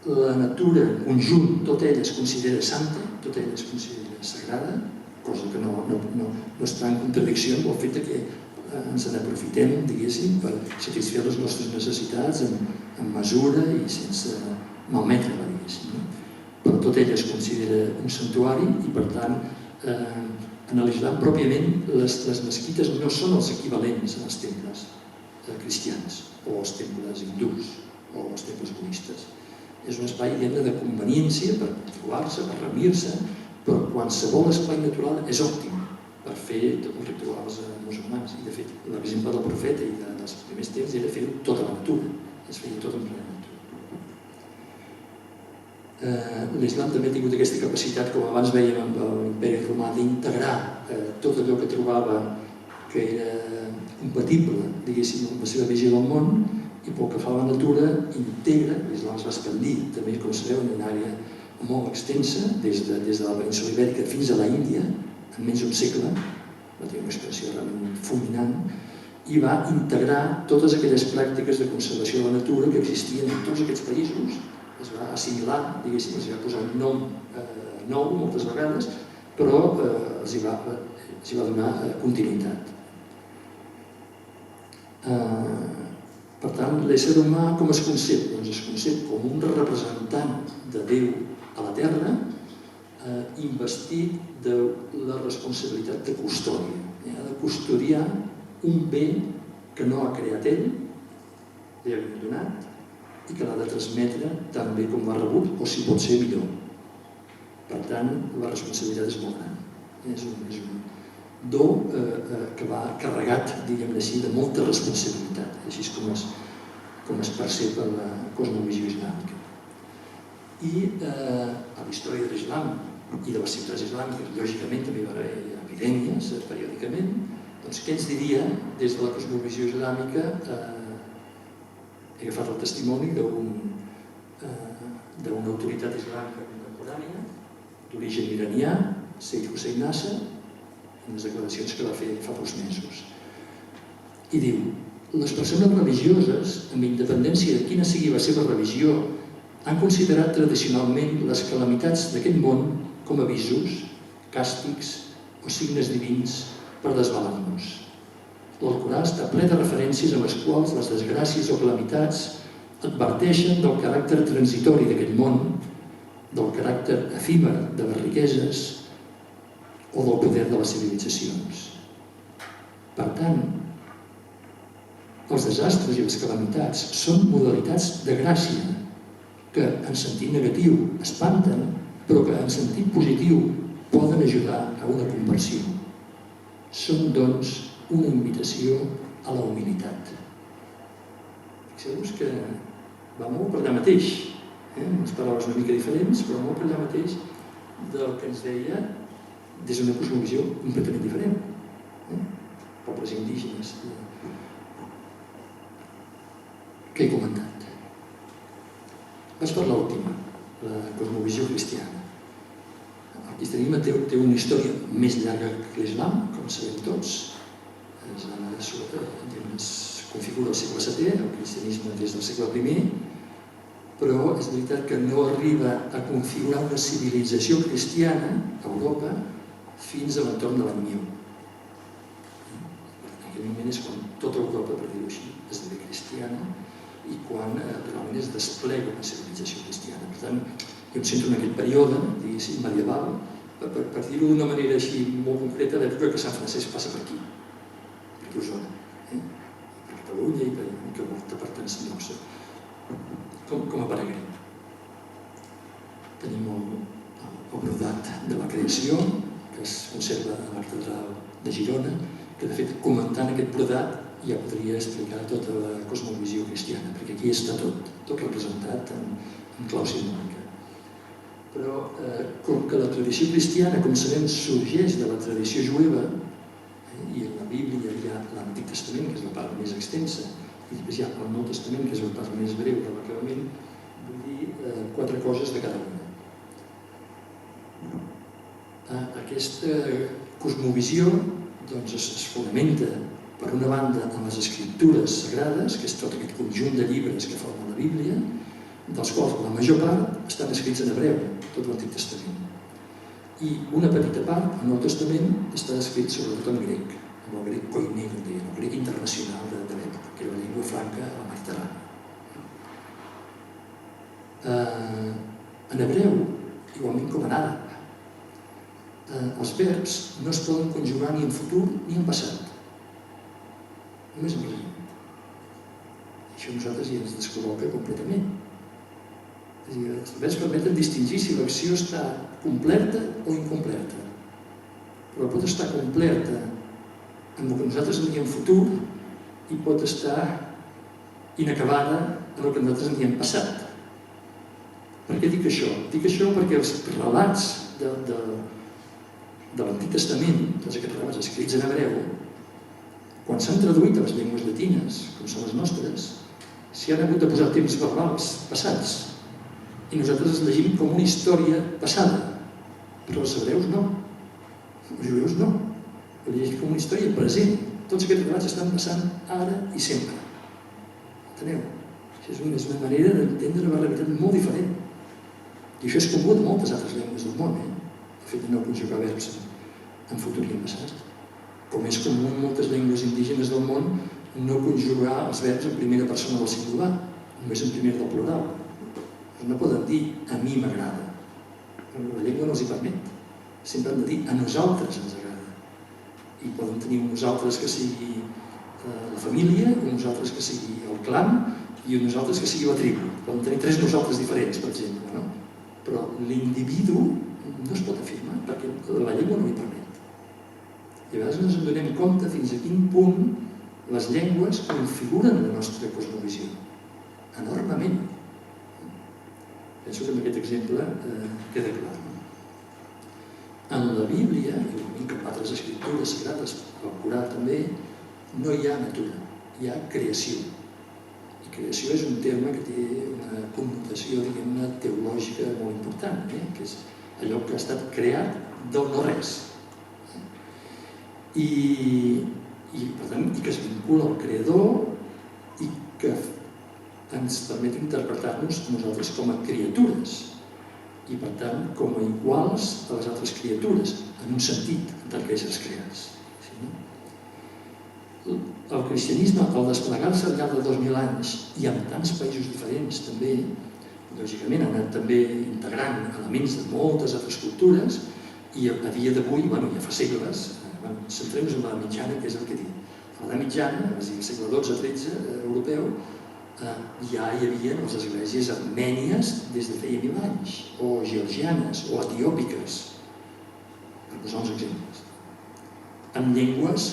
La natura en conjunt, tota ella es considera santa, tota ella es considera sagrada, cosa que no està en contradicció amb el fet que ens n'aprofitem, diguéssim, per satisfer les nostres necessitats en mesura i sense malmetre-la, diguéssim. Però tot ella es considera un santuari i, per tant, en l'islam pròpiament les mesquites no són els equivalents als temples cristians o als temples hindús o als temples budistes. És un espai, diguem-ne, de conveniència per trobar-se, per reunir-se, però qualsevol espai natural és òptim per fer tots els rituals musulmans. I, de fet, l'exemple del profeta i dels primers temps era fer-ho tota la natura, es feia tot en plena natura. L'islam també ha tingut aquesta capacitat, com abans veiem amb l'imperi romà, d'integrar tot allò que trobava que era compatible, diguéssim, amb la seva visió del món, i pel que fa a la natura, integra, l'islam es va expandir, també, com sabeu, en una àrea molt extensa, des de la península ibèrica fins a l'Índia, en menys d'un segle, va tenir una expansió realment fulminant, i va integrar totes aquelles pràctiques de conservació de la natura que existien en tots aquests països, es va assimilar, diguéssim, els va posar un nom nou moltes vegades, però els hi va donar continuïtat. Per tant, l'ésser humà com es concep? Doncs es concep com un representant de Déu a la Terra, investit de la responsabilitat de custòdia. Ha de custodiar un bé que no ha creat ell, li ha donat, i que l'ha de transmetre tan bé com l'ha rebut, o si pot ser millor. Per tant, la responsabilitat és molt gran. És un do que va carregat, diguem-ne així, de molta responsabilitat. Així és com es percep a la cosmovisió islàmica. I a la història de l'islam i de les ciutats islàmiques, lògicament també hi va haver epidèmies periòdicament, doncs què ens diria des de la cosmovisió islàmica? He agafat el testimoni d'una autoritat islàmica contemporània d'origen iranià, Seyyid Hossein Nasr, en les declaracions que va fer fa pocs mesos. I diu: les persones religioses, amb independència de quina sigui la seva religió, han considerat tradicionalment les calamitats d'aquest món com avisos, càstigs o signes divins per desvelar-nos. L'Alcorà està ple de referències en les quals les desgràcies o calamitats adverteixen del caràcter transitori d'aquest món, del caràcter efímer de les riqueses o del poder de les civilitzacions. Per tant, els desastres i les calamitats són modalitats de gràcia que en sentit negatiu espanten, però que en sentit positiu poden ajudar a una conversió. Són, doncs, una invitació a la humilitat. Fixeu-vos que va molt per allà mateix, unes paraules una mica diferents, però molt per allà mateix del que ens deia des d'una cosmovisió completament diferent. Pobles indígenes. Què he comentat? Vaig per l'última, la cosmovisió cristiana. El cristianisme té una història més llarga que l'islam, com sabem tots. Es configura al segle VII, el cristianisme des del segle I, però és veritat que no arriba a configurar una civilització cristiana a Europa fins a l'entorn de l'any 1000. En aquell moment és quan tota Europa, per dir-ho així, esdevé cristiana i quan realment es desplega una civilització cristiana. Per tant, jo em centro en aquest període, diguéssim, medieval, per dir-ho d'una manera així molt concreta, l'època que Sant Francesc passa per aquí, per Osona, per Catalunya i per molta part de Sant Llocs, com a peregrí. Tenim el brodat de la creació, que es conserva a la catedral de Girona, que de fet, comentant aquest brodat, ja podria explicar tota la cosmovisió cristiana, perquè aquí està tot representat en clau simbòlica. Però com que la tradició cristiana, com sabem, sorgeix de la tradició jueva, i en la Bíblia hi ha l'Antic Testament, que és la part més extensa, i després hi ha el Nou Testament, que és la part més breu de l'acabament, vull dir 4 coses de cada una. Aquesta cosmovisió es fonamenta, per una banda, en les escriptures sagrades, que és tot aquest conjunt de llibres que formen la Bíblia, dels quals la major part estan escrits en hebreu, tot l'Antic Testament. I una petita part, el Nou Testament, està escrit sobretot en grec, amb el grec koiné, com deien, el grec internacional de l'època, que era la llengua franca a la Mediterrània. En hebreu, igualment com en àrab, els verbs no es poden conjugar ni en futur ni en passat, només en present. Això a nosaltres ja ens descol·loca completament. Els verbs permeten distingir si l'acció està completa o incompleta, però pot estar completa en el que nosaltres en diem futur i pot estar inacabada en el que nosaltres en diem passat. Per què dic això? Dic això perquè els relats de l'Antic Testament, tots aquests relats escrits en hebreu, quan s'han traduït a les llengües llatines, com són les nostres, s'hi han hagut de posar temps verbals passats. I nosaltres els llegim com una història passada, però els hebreus no, els jueus no. Els llegim com una història present. Tots aquests relats estan passant ara i sempre. Enteneu? És una manera d'entendre la realitat molt diferent. I això és comú en moltes altres llengües del món, el fet de no conjugar verbs en futur i en passat. Com és comú en moltes llengües indígenes del món no conjugar els verbs en primera persona del singular, només en primera del plural. No poden dir a mi m'agrada. La llengua no els hi permet. Sempre han de dir a nosaltres ens agrada. I poden tenir un nosaltres que sigui la família, un nosaltres que sigui el clan i un nosaltres que sigui la tribu. Poden tenir 3 nosaltres diferents, per exemple, no? Però l'individu no es pot afirmar perquè la llengua no hi permet. I a vegades ens donem compte fins a quin punt les llengües configuren la nostra cosmovisió. Enormement. Penso que amb aquest exemple queda clar. En la Bíblia, i en altres escriptures sagrades, el Corà també, no hi ha natura, hi ha creació. I creació és un terme que té una connotació, diguem-ne, teològica molt important, que és allò que ha estat creat del no-res. I per tant, que es vincula al creador i que ens permet interpretar-nos a nosaltres com a criatures i, per tant, com a iguals a les altres criatures, en un sentit, en tant que éssers creats. El cristianisme, al desplegar-se al llarg de 2.000 anys i en tants països diferents també, lògicament ha anat també integrant elements de moltes altres cultures i a dia d'avui, ja fa segles, centrem-nos en l'edat mitjana, que és el que diu. A l'edat mitjana, al segle XII-XIII europeu, ja hi havia les esglésies armènies des de feia 1.000 anys, o georgianes, o etiòpiques, per posar uns exemples, amb llengües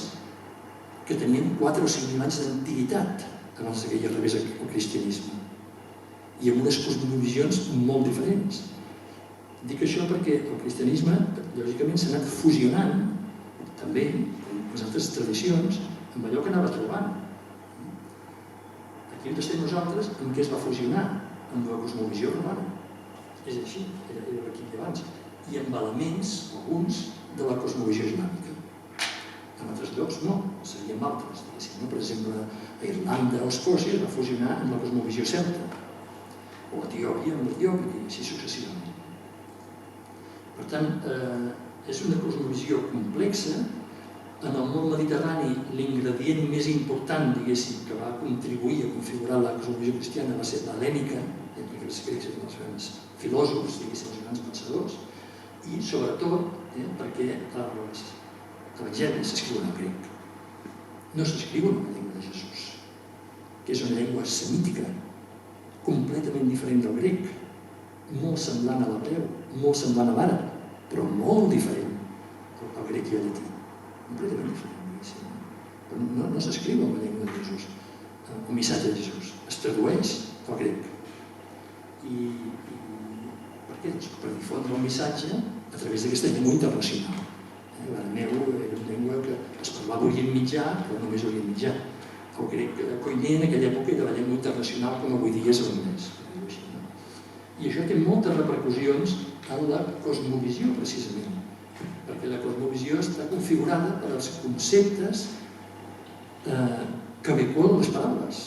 que tenien 4 o 5.000 anys d'antiguitat abans que hi arribés el cristianisme, i amb unes cosmovisions molt diferents. Dic això perquè el cristianisme, lògicament, s'ha anat fusionant, també, amb les altres tradicions, amb allò que anava trobant. Aquí on estem nosaltres, en què es va fusionar? Amb la cosmovisió romana. És així, era aquí abans. I amb elements, alguns, de la cosmovisió islàmica. En altres llocs no, serien altres. Per exemple, a Irlanda o Escòcia es va fusionar amb la cosmovisió celta, o a Etiòpia amb l'etiòpica, i així successivament. Per tant, és una cosmovisió complexa. En el món mediterrani, l'ingredient més important, diguéssim, que va contribuir a configurar la cosmovisió cristiana va ser l'hel·lènica, perquè els grecs eren els grans filòsofs, diguéssim, els grans pensadors, i sobretot perquè els evangelis s'escriuen en grec. No s'escriuen en la llengua de Jesús, que és una llengua semítica, completament diferent del grec, molt semblant a l'hebreu, molt semblant a l'àrab, però molt diferent al grec i al llatí. Completament diferent. No s'escriu en la llengua de Jesús, el missatge de Jesús. Es tradueix al grec. I per què? Per difondre el missatge a través d'aquesta llengua internacional. L'arameu era una llengua que es parlava a Orient Mitjà, però només a Orient Mitjà. El grec koiné en aquella època era la llengua internacional com avui dia és l'anglès. I això té moltes repercussions en la cosmovisió, precisament, perquè la cosmovisió està configurada per als conceptes que vehiculen les paraules.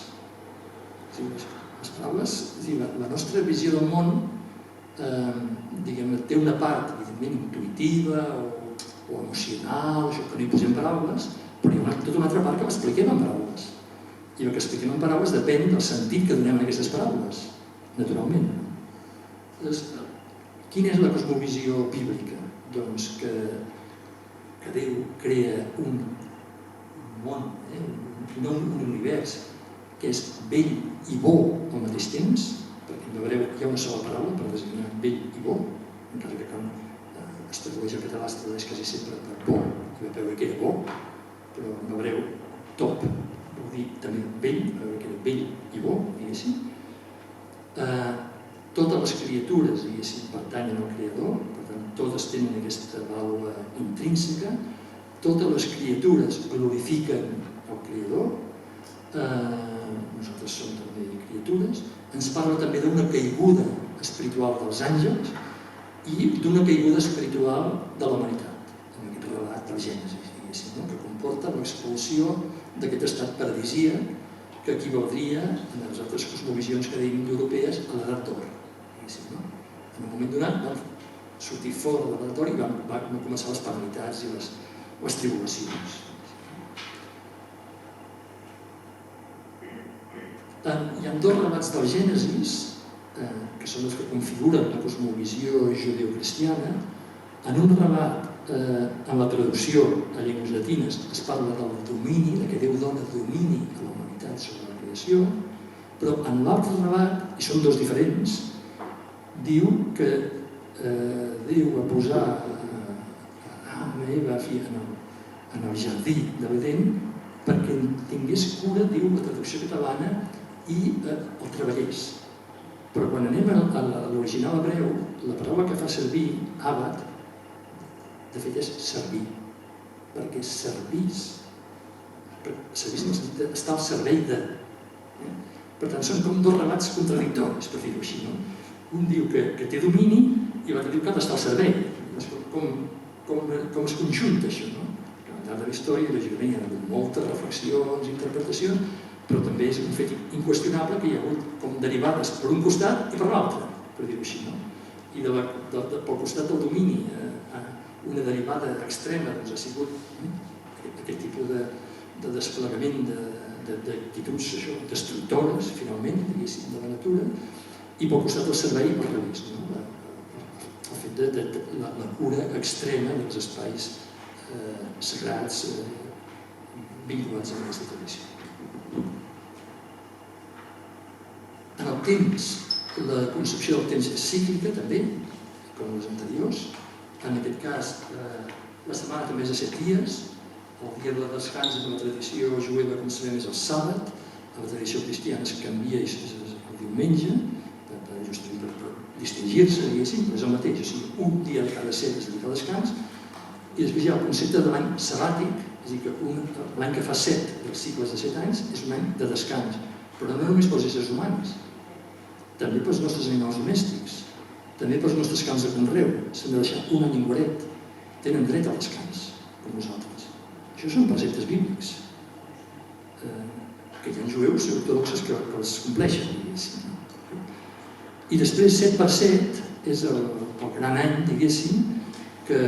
Les paraules, la nostra visió del món té una part, evidentment, intuïtiva o emocional, això que no hi posem paraules, però hi ha tota una altra part que l'expliquem en paraules. I el que expliquem en paraules depèn del sentit que donem a aquestes paraules, naturalment. Quina és la cosmovisió bíblica? Doncs que Déu crea un món, no un univers, que és vell i bo al mateix temps, perquè en hebreu hi ha una sola paraula per designar vell i bo, encara que quan es tradueix al català es tradueix quasi sempre per bo, i va veure que era bo, però en hebreu top vol dir també vell, va veure que era vell i bo, diguéssim. Totes les criatures, diguéssim, pertanyen al Creador, per tant, totes tenen aquesta vàlua intrínseca, totes les criatures glorifiquen el Creador, nosaltres som també criatures, ens parla també d'una caiguda espiritual dels àngels i d'una caiguda espiritual de la humanitat, en aquest relat del Gènesis, diguéssim, que comporta l'expulsió d'aquest estat paradisíac que equivaldria, en les altres cosmovisions que dèiem europees, a l'edat d'or. En un moment donat vam sortir fora de l'edat d'or i van començar les penalitats i les tribulacions. Hi ha dos relats del Gènesis, que són els que configuren la cosmovisió judeocristiana. En un relat, en la traducció a llengües llatines, es parla del domini, que Déu dona domini a la humanitat sobre la creació, però en l'altre relat, i són dos diferents, diu que Déu va posar Adam i Eva en el jardí de l'Edén perquè en tingués cura, diu la traducció catalana, i el treballés. Però quan anem a l'original hebreu, la paraula que fa servir, abad, de fet és servir, perquè servís en el sentit d'estar al servei de. Per tant, són com dos relats contradictoris, per dir-ho així. Un diu que té domini i l'altre diu que ha d'estar al servei. Com es conjunta això? Al llarg de la història, lògicament, hi ha hagut moltes reflexions i interpretacions, però també és un fet inqüestionable que hi ha hagut com derivades per un costat i per l'altre, per dir-ho així. I pel costat del domini, una derivada extrema ha sigut aquest tipus de desplegament d'actituds destructores, finalment, diguéssim, de la natura, i pel costat del servei al revés, el fet de la cura extrema dels espais sagrats vinculats amb aquesta tradició. En el temps, la concepció del temps és cíclica també, com les anteriors. En aquest cas, la setmana també és de 7 dies. El dia de descans de la tradició jueva, com sabem, és el sàbat. A la tradició cristiana es canvia i és el diumenge, justament per distingir-se, diguéssim, però és el mateix. O sigui, un dia de cada 7 es dedica al descans. I després hi ha el concepte de l'any sabàtic, és a dir, que l'any que fa 7 dels cicles de 7 anys és un any de descans, però no només pels éssers humans, també pels nostres animals domèstics, també pels nostres camps de conreu. S'han de deixar un any en guaret, tenen dret al descans, com nosaltres. Això són preceptes bíblics, que hi ha jueus i ortodoxes que els compleixen, diguéssim. I després 7 per 7 és el gran any, diguéssim, que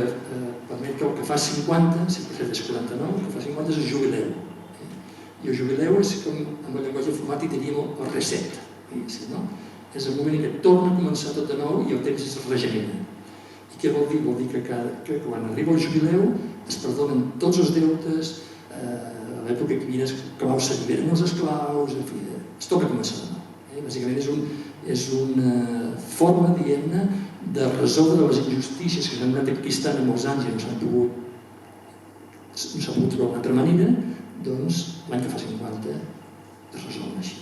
permet que el que fa 50, si per 7 és 49, el que fa 50 és el jubileu. I el jubileu és com, en el llenguatge informàtic diríem el reset. És el moment en què torna a començar tot de nou i el temps es regenera. I què vol dir? Vol dir que quan arriba el jubileu es perdonen tots els deutes, a l'època que s'alliberen els esclaus, en fi, es torna a començar de nou. Bàsicament és una forma, diguem-ne, de resoldre les injustícies que s'han anat enquistant en molts anys i no s'ha pogut trobar una altra manera, doncs l'any que fa 50 es resol així,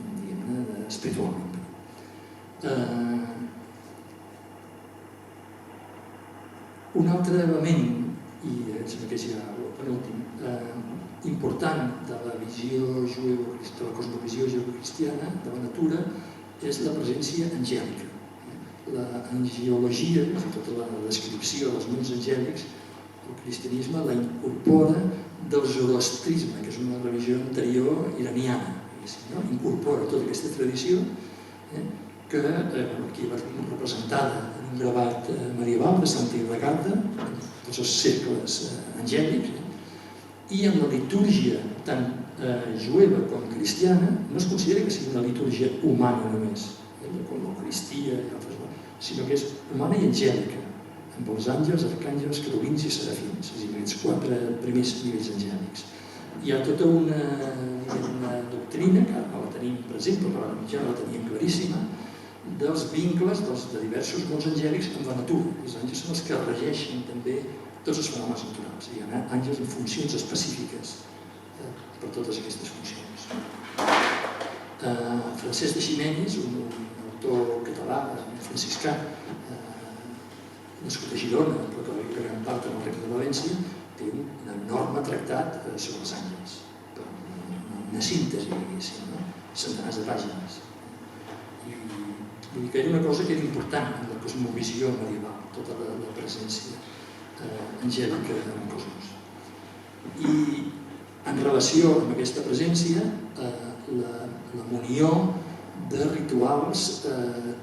diguem-ne, espiritualment. Un altre element, i em sembla que és ja el penúltim, important de la visió jueva, de la cosmovisió judeocristiana de la natura, és la presència angèlica. L'angiologia, tota la descripció dels mons angèlics, el cristianisme la incorpora del zoroastrisme, que és una religió anterior iraniana. Incorpora tota aquesta tradició que aquí va representada en un gravat medieval de Sant Hildegarda, tots els cercles angèlics, i en la litúrgia tant jueva com cristiana no es considera que sigui una litúrgia humana només, com l'Eucaristia i altres, sinó que és humana i angèlica, amb els àngels, arcàngels, querubins i serafins, és a dir, aquests 4 primers nivells angèlics. Hi ha tota una doctrina, que ara no la tenim, per exemple, però ja la teníem claríssima, dels vincles de diversos mons angèlics amb la natura. Els àngels són els que regeixen també tots els fenòmens naturals. Hi ha àngels amb funcions específiques per totes aquestes funcions. Francesc de Ximenis, un autor català, franciscà, nascut a Girona, però que gran part en el Regne de València, té un enorme tractat sobre els àngels. Una síntesi, diguéssim, centenars de pàgines. Vull dir que era una cosa que era important en la cosmovisió medieval, tota la presència angèlica en el cosmos. I en relació amb aquesta presència, la munió de rituals,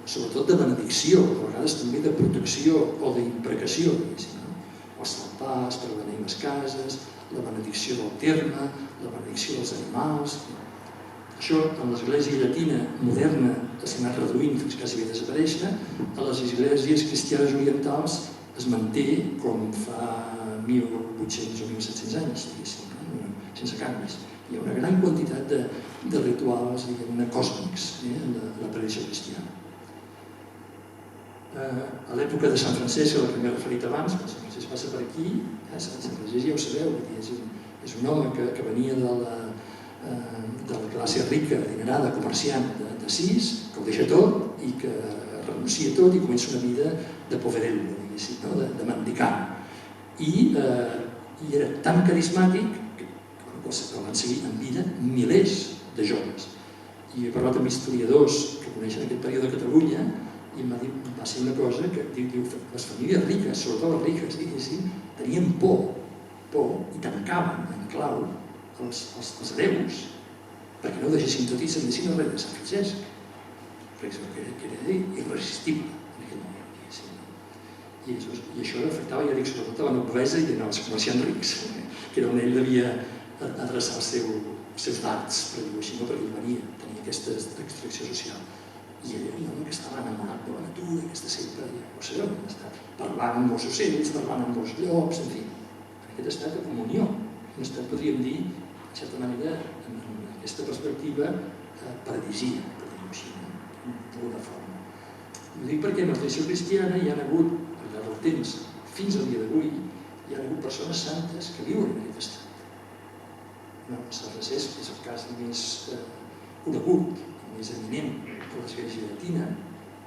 sobretot de benedicció, a vegades també de protecció o d'imprecació, els salpars per beneir les cases, la benedicció del terme, la benedicció dels animals. Això, en l'església llatina moderna, s'ha anat reduint fins quasi bé desaparèixer. A les esglésies cristianes orientals es manté com fa 1.800 o 1.700 anys, sense canvis. Hi ha una gran quantitat de rituals, diguem-ne, còsmics en la tradició cristiana. A l'època de Sant Francesc, a la que m'he referit abans, quan Sant Francesc passa per aquí, Sant Francesc ja ho sabeu, és un home que venia de la classe rica, adinerada, comerciant d'Assís, que ho deixa tot i que renuncia a tot i comença una vida de poverello, de mendicant. I era tan carismàtic que el van seguir en vida milers de joves. I he parlat amb historiadors que coneixen aquest període a Catalunya i em va ser una cosa que diu les famílies riques, sobretot les riques, diguéssim, tenien por i tancaven en clau els hereus perquè no ho deixessin tot i s'anessin al rei de Sant Francesc, perquè era irresistible en aquell moment. I això afectava, ja dic, sobretot a la noblesa i als comerciants rics, que era on ell devia adreçar els seus dards, per dir-ho així, perquè ell venia, tenia aquesta extracció social. I ell era un home que estava enamorat de la natura, aquesta sempre, ja ho sabeu, parlant amb molts ocells, parlant amb molts llops, en fi, en aquest estat de comunió, un estat, podríem dir, en certa manera, en aquesta perspectiva paradisíaca, per dir-ho així, d'alguna forma. Ho dic perquè en la tradició cristiana hi ha hagut, al llarg del temps, fins al dia d'avui, hi ha hagut persones santes que viuen en aquest estat. Sant Francesc és el cas més conegut, més eminent de l'església llatina,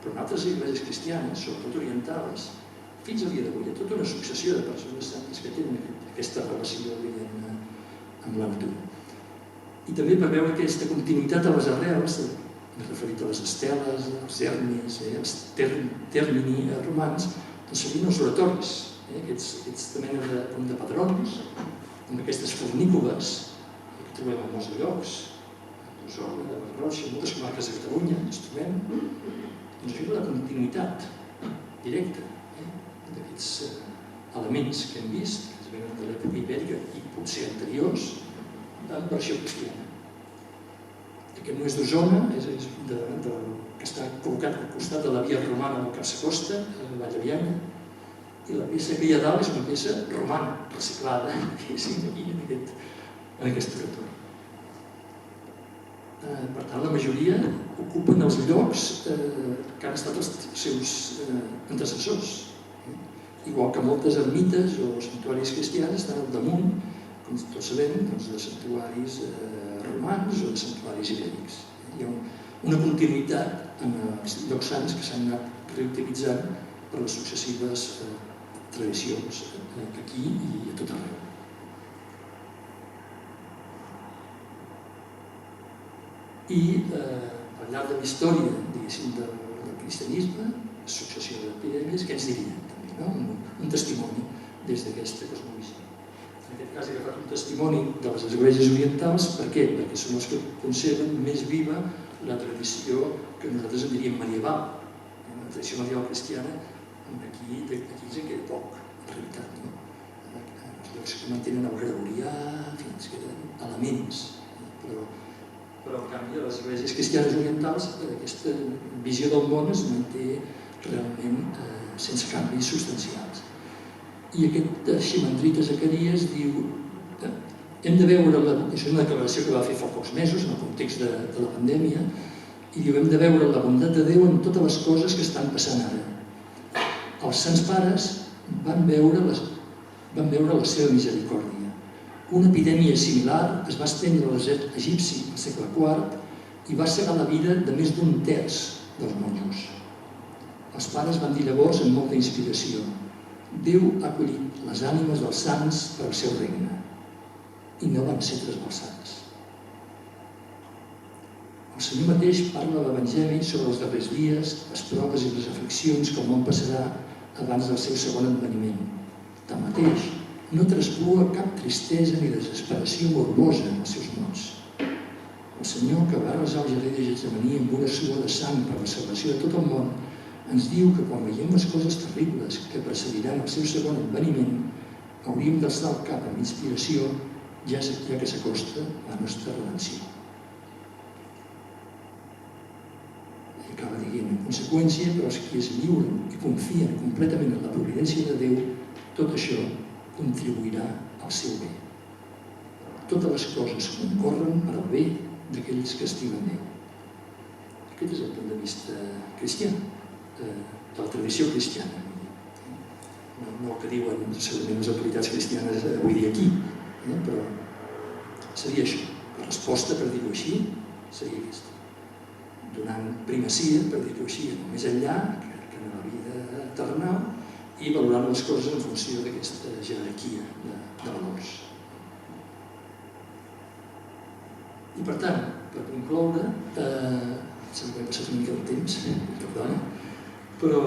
però en altres esglésies cristianes, sobretot orientals, fins al dia d'avui hi ha tota una successió de persones santes que tenen aquesta relació amb la natura. I també per veure aquesta continuïtat a les arrels, m'he referit a les esteles, els hermes, els termini romans, doncs serien els oratoris, aquesta mena de padrons, amb aquestes fornícules que trobem a molts llocs, a Osona, a Barroja, a moltes comarques de Catalunya, ens trobem, doncs això és la continuïtat directa d'aquests elements que hem vist, que es venen de l'època ibèrica i potser anteriors, en versió cristiana. Aquest no és d'Osona, que està col·locat al costat de la via romana del Cap Sacosta, a la Vall de Bianya, i la peça que hi ha dalt és una peça romana, reciclada, aquí en aquest oratori. Per tant, la majoria ocupen els llocs que han estat els seus antecessors. Igual que moltes ermites o santuaris cristians estan al damunt, com tots sabem, de santuaris romans o de santuaris ibèrics. Hi ha una continuïtat en els llocs sants que s'han anat reutilitzant per les successives tradicions aquí i a tot arreu. I al llarg de la història, diguéssim, del cristianisme, la successió d'epidèmies, què ens dirien també? Un testimoni des d'aquesta cosmologia. En aquest cas he agafat un testimoni de les esglésies orientals. Per què? Perquè són els que conserven més viva la tradició que nosaltres en diríem medieval. La tradició medieval cristiana, aquí ens en queda poc, en realitat. Els llocs que mantenen el gregorià, fins queden elements. Però en canvi a les esglésies cristianes orientals aquesta visió del món es manté realment sense canvis substancials. I aquest Ximandrita Zacarias diu hem de veure, això és una declaració que va fer fa pocs mesos en el context de la pandèmia, i diu hem de veure la bondat de Déu en totes les coses que estan passant ara. Els sants pares van veure la seva misericòrdia. Una epidèmia similar es va estendre a l'exèrcit egipci al segle IV i va cegar la vida de més d'un terç dels monjos. Els pares van dir llavors amb molta inspiració: Déu ha acollit les ànimes dels sants per al seu regne i no van ser trasbalsats. El Senyor mateix parla a l'Evangeli sobre els darrers dies, les proves i les afliccions que el món passarà abans del seu segon adveniment. Tanmateix, no trasplua cap tristesa ni desesperació morbosa en els seus mots. El Senyor, que va resar el jardí de Getsemaní amb una suor de sang per la salvació de tot el món, ens diu que quan veiem les coses terribles que precediran el seu segon adveniment, hauríem d'alçar el cap amb inspiració, ja que s'acosta la nostra redenció. I acaba dient, en conseqüència, però els qui es lliuren i confien completament en la providència de Déu, tot això contribuirà al seu bé. Totes les coses concorren per al bé d'aquells que estimen Déu. Aquest és el punt de vista cristià, de la tradició cristiana. No el que diuen segurament les autoritats cristianes avui dia aquí, però seria això. La resposta, per dir-ho així, seria aquesta. Donant primacia, per dir-ho així, més enllà que en la vida terrenal, i valorant les coses en funció d'aquesta jerarquia de valors. I per tant, per concloure, sembla que hem passat una mica del temps, perdona, però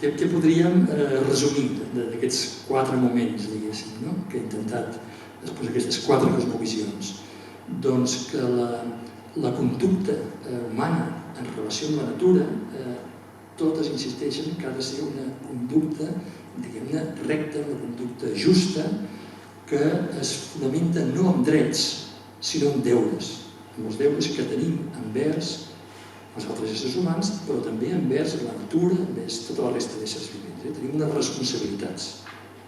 què podríem resumir d'aquests 4 moments, diguéssim, que he intentat després d'aquestes 4 cosmovisions? Doncs que la conducta humana en relació amb la natura, totes insisteixen que ha de ser una conducta, diguem-ne, recta, una conducta justa, que es fonamenta no en drets, sinó en deures, amb els deures que tenim envers els altres éssers humans, però també envers la natura, envers tota la resta d'éssers vivents. Tenim unes responsabilitats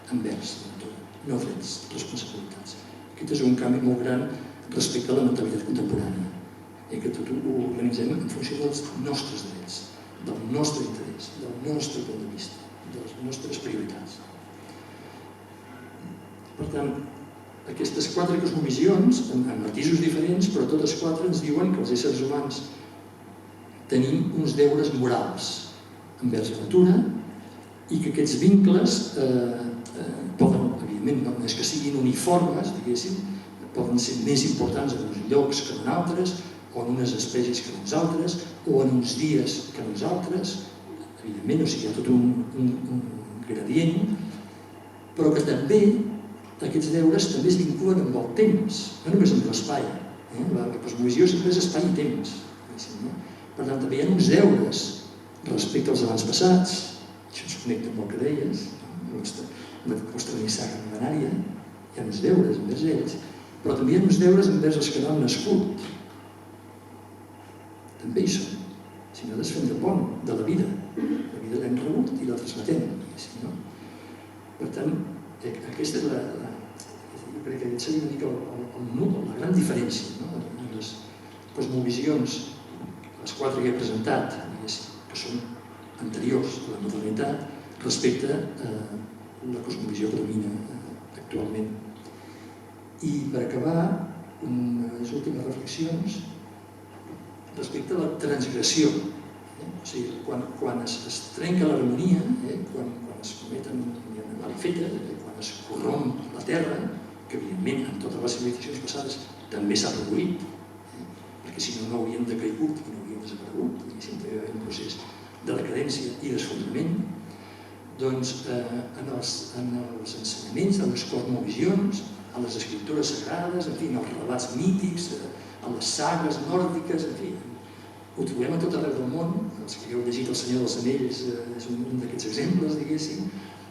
envers la natura, no drets, responsabilitats. Aquest és un canvi molt gran respecte a la mentalitat contemporània, que tot ho organitzem en funció dels nostres drets, del nostre interès, del nostre punt de vista, de les nostres prioritats. Per tant, aquestes 4 cosmovisions, amb matisos diferents, però totes 4 ens diuen que els éssers humans tenim uns deures morals envers la natura i que aquests vincles poden, evidentment, no és que siguin uniformes, diguéssim, poden ser més importants en uns llocs que en altres, o en unes espècies que en uns altres, o en uns dies que en uns altres, evidentment, o sigui, hi ha tot un gradient, però que també aquests deures també es vinculen amb el temps, no només amb l'espai. La cosmovisió sempre és espai i temps. Per tant, també hi ha uns deures respecte als abans passats, això ens connecta amb el que deies, la vostra nissaga milenària, hi ha uns deures envers ells, però també hi ha uns deures envers els que no han nascut. També hi són. Si no, desfem de pont, de la vida. La vida l'hem rebut i la transmetem. Per tant, aquesta és la... Jo crec que aquest seria una mica el nud, la gran diferència en les cosmovisions, les 4 que he presentat, que són anteriors a la modernitat, respecte a la cosmovisió que domina actualment. I per acabar, unes últimes reflexions respecte a la transgressió. O sigui, quan es trenca l'harmonia, quan es cometen malfetes, quan es corromp la terra, que evidentment en totes les civilizacions passades també s'ha produït, perquè si no, no hauríem decaigut i no hauríem desaparegut, i sempre hi ha un procés de decadència i d'esfondrament, doncs en els ensenyaments, en les cosmovisions, en les escriptures sagrades, en fi, en els relats mítics, en les sagues nòrdiques, en fi, ho trobem a tot arreu del món. Els que heu llegit El Senyor dels Anells és un d'aquests exemples, diguéssim.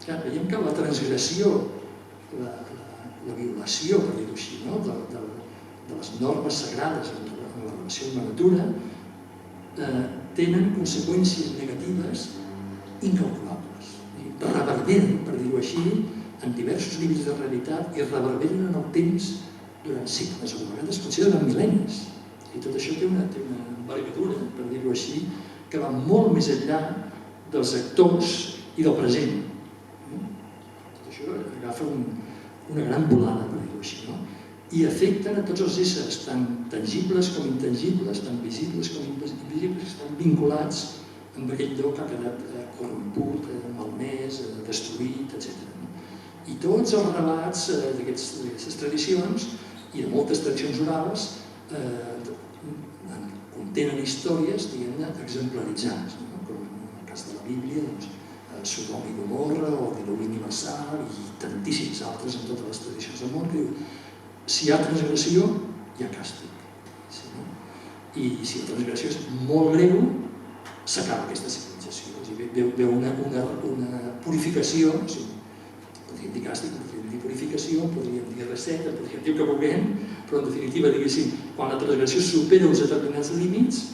Veiem que la transgressió, la violació, per dir-ho així, de les normes sagrades en la relació amb la natura tenen conseqüències negatives incalculables. Reverberen, per dir-ho així, en diversos nivells de realitat i reverberen en el temps durant segles o a vegades potser durant mil·lennis. I tot això té una envergadura, per dir-ho així, que va molt més enllà dels actors i del present. Tot això agafa una gran volada, per dir-ho així, i afecten a tots els éssers, tant tangibles com intangibles, tant visibles com invisibles, que estan vinculats amb aquell lloc que ha quedat corromput, malmès, destruït, etc. I tots els relats d'aquestes tradicions i de moltes tradicions orals contenen històries, diguem-ne, exemplaritzants, com en el cas de la Bíblia, Sodoma i Gomorra, o de l'Orient Universal i tantíssims altres en totes les tradicions del món, que diu si hi ha transgressió, hi ha càstig. I si la transgressió és molt greu, s'acaba aquesta civilització. Veu una purificació, podríem dir càstig, podríem dir purificació, podríem dir reset, podríem dir que vulguem, però en definitiva, diguéssim, quan la transgressió supera uns determinats límits,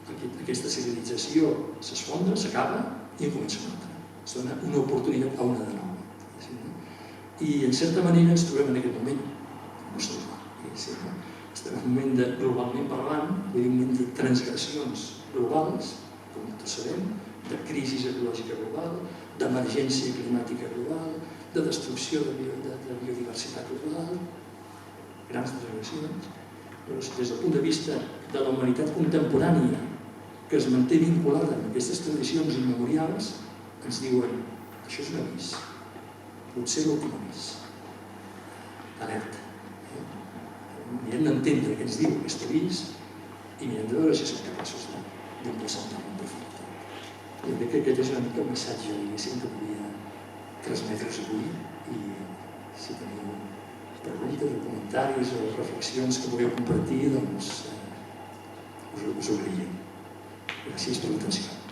el aquesta civilització s'esfondra, s'acaba i en comença una altra. Es dona una oportunitat a una de nova. I en certa manera ens trobem en aquest moment, estem en un moment de, globalment parlant, un moment de transgressions globals, com tots sabem, de crisi ecològica global, d'emergència climàtica global, de destrucció de biodiversitat global, grans transgressions. Però des del punt de vista de la humanitat contemporània, que es manté vinculada amb aquestes tradicions immemorials, ens diuen, això és un avís, potser l'últim avís. Alerta. Mirem d'entendre què ens diu aquest avís i mirem de veure si som capaços d'impulsar-lo amb profunditat. Jo crec que aquest és una mica el missatge que volia transmetre's avui i si teniu preguntes o comentaris o reflexions que vulgueu compartir, doncs us ho agrairé. Gràcies per l'atenció.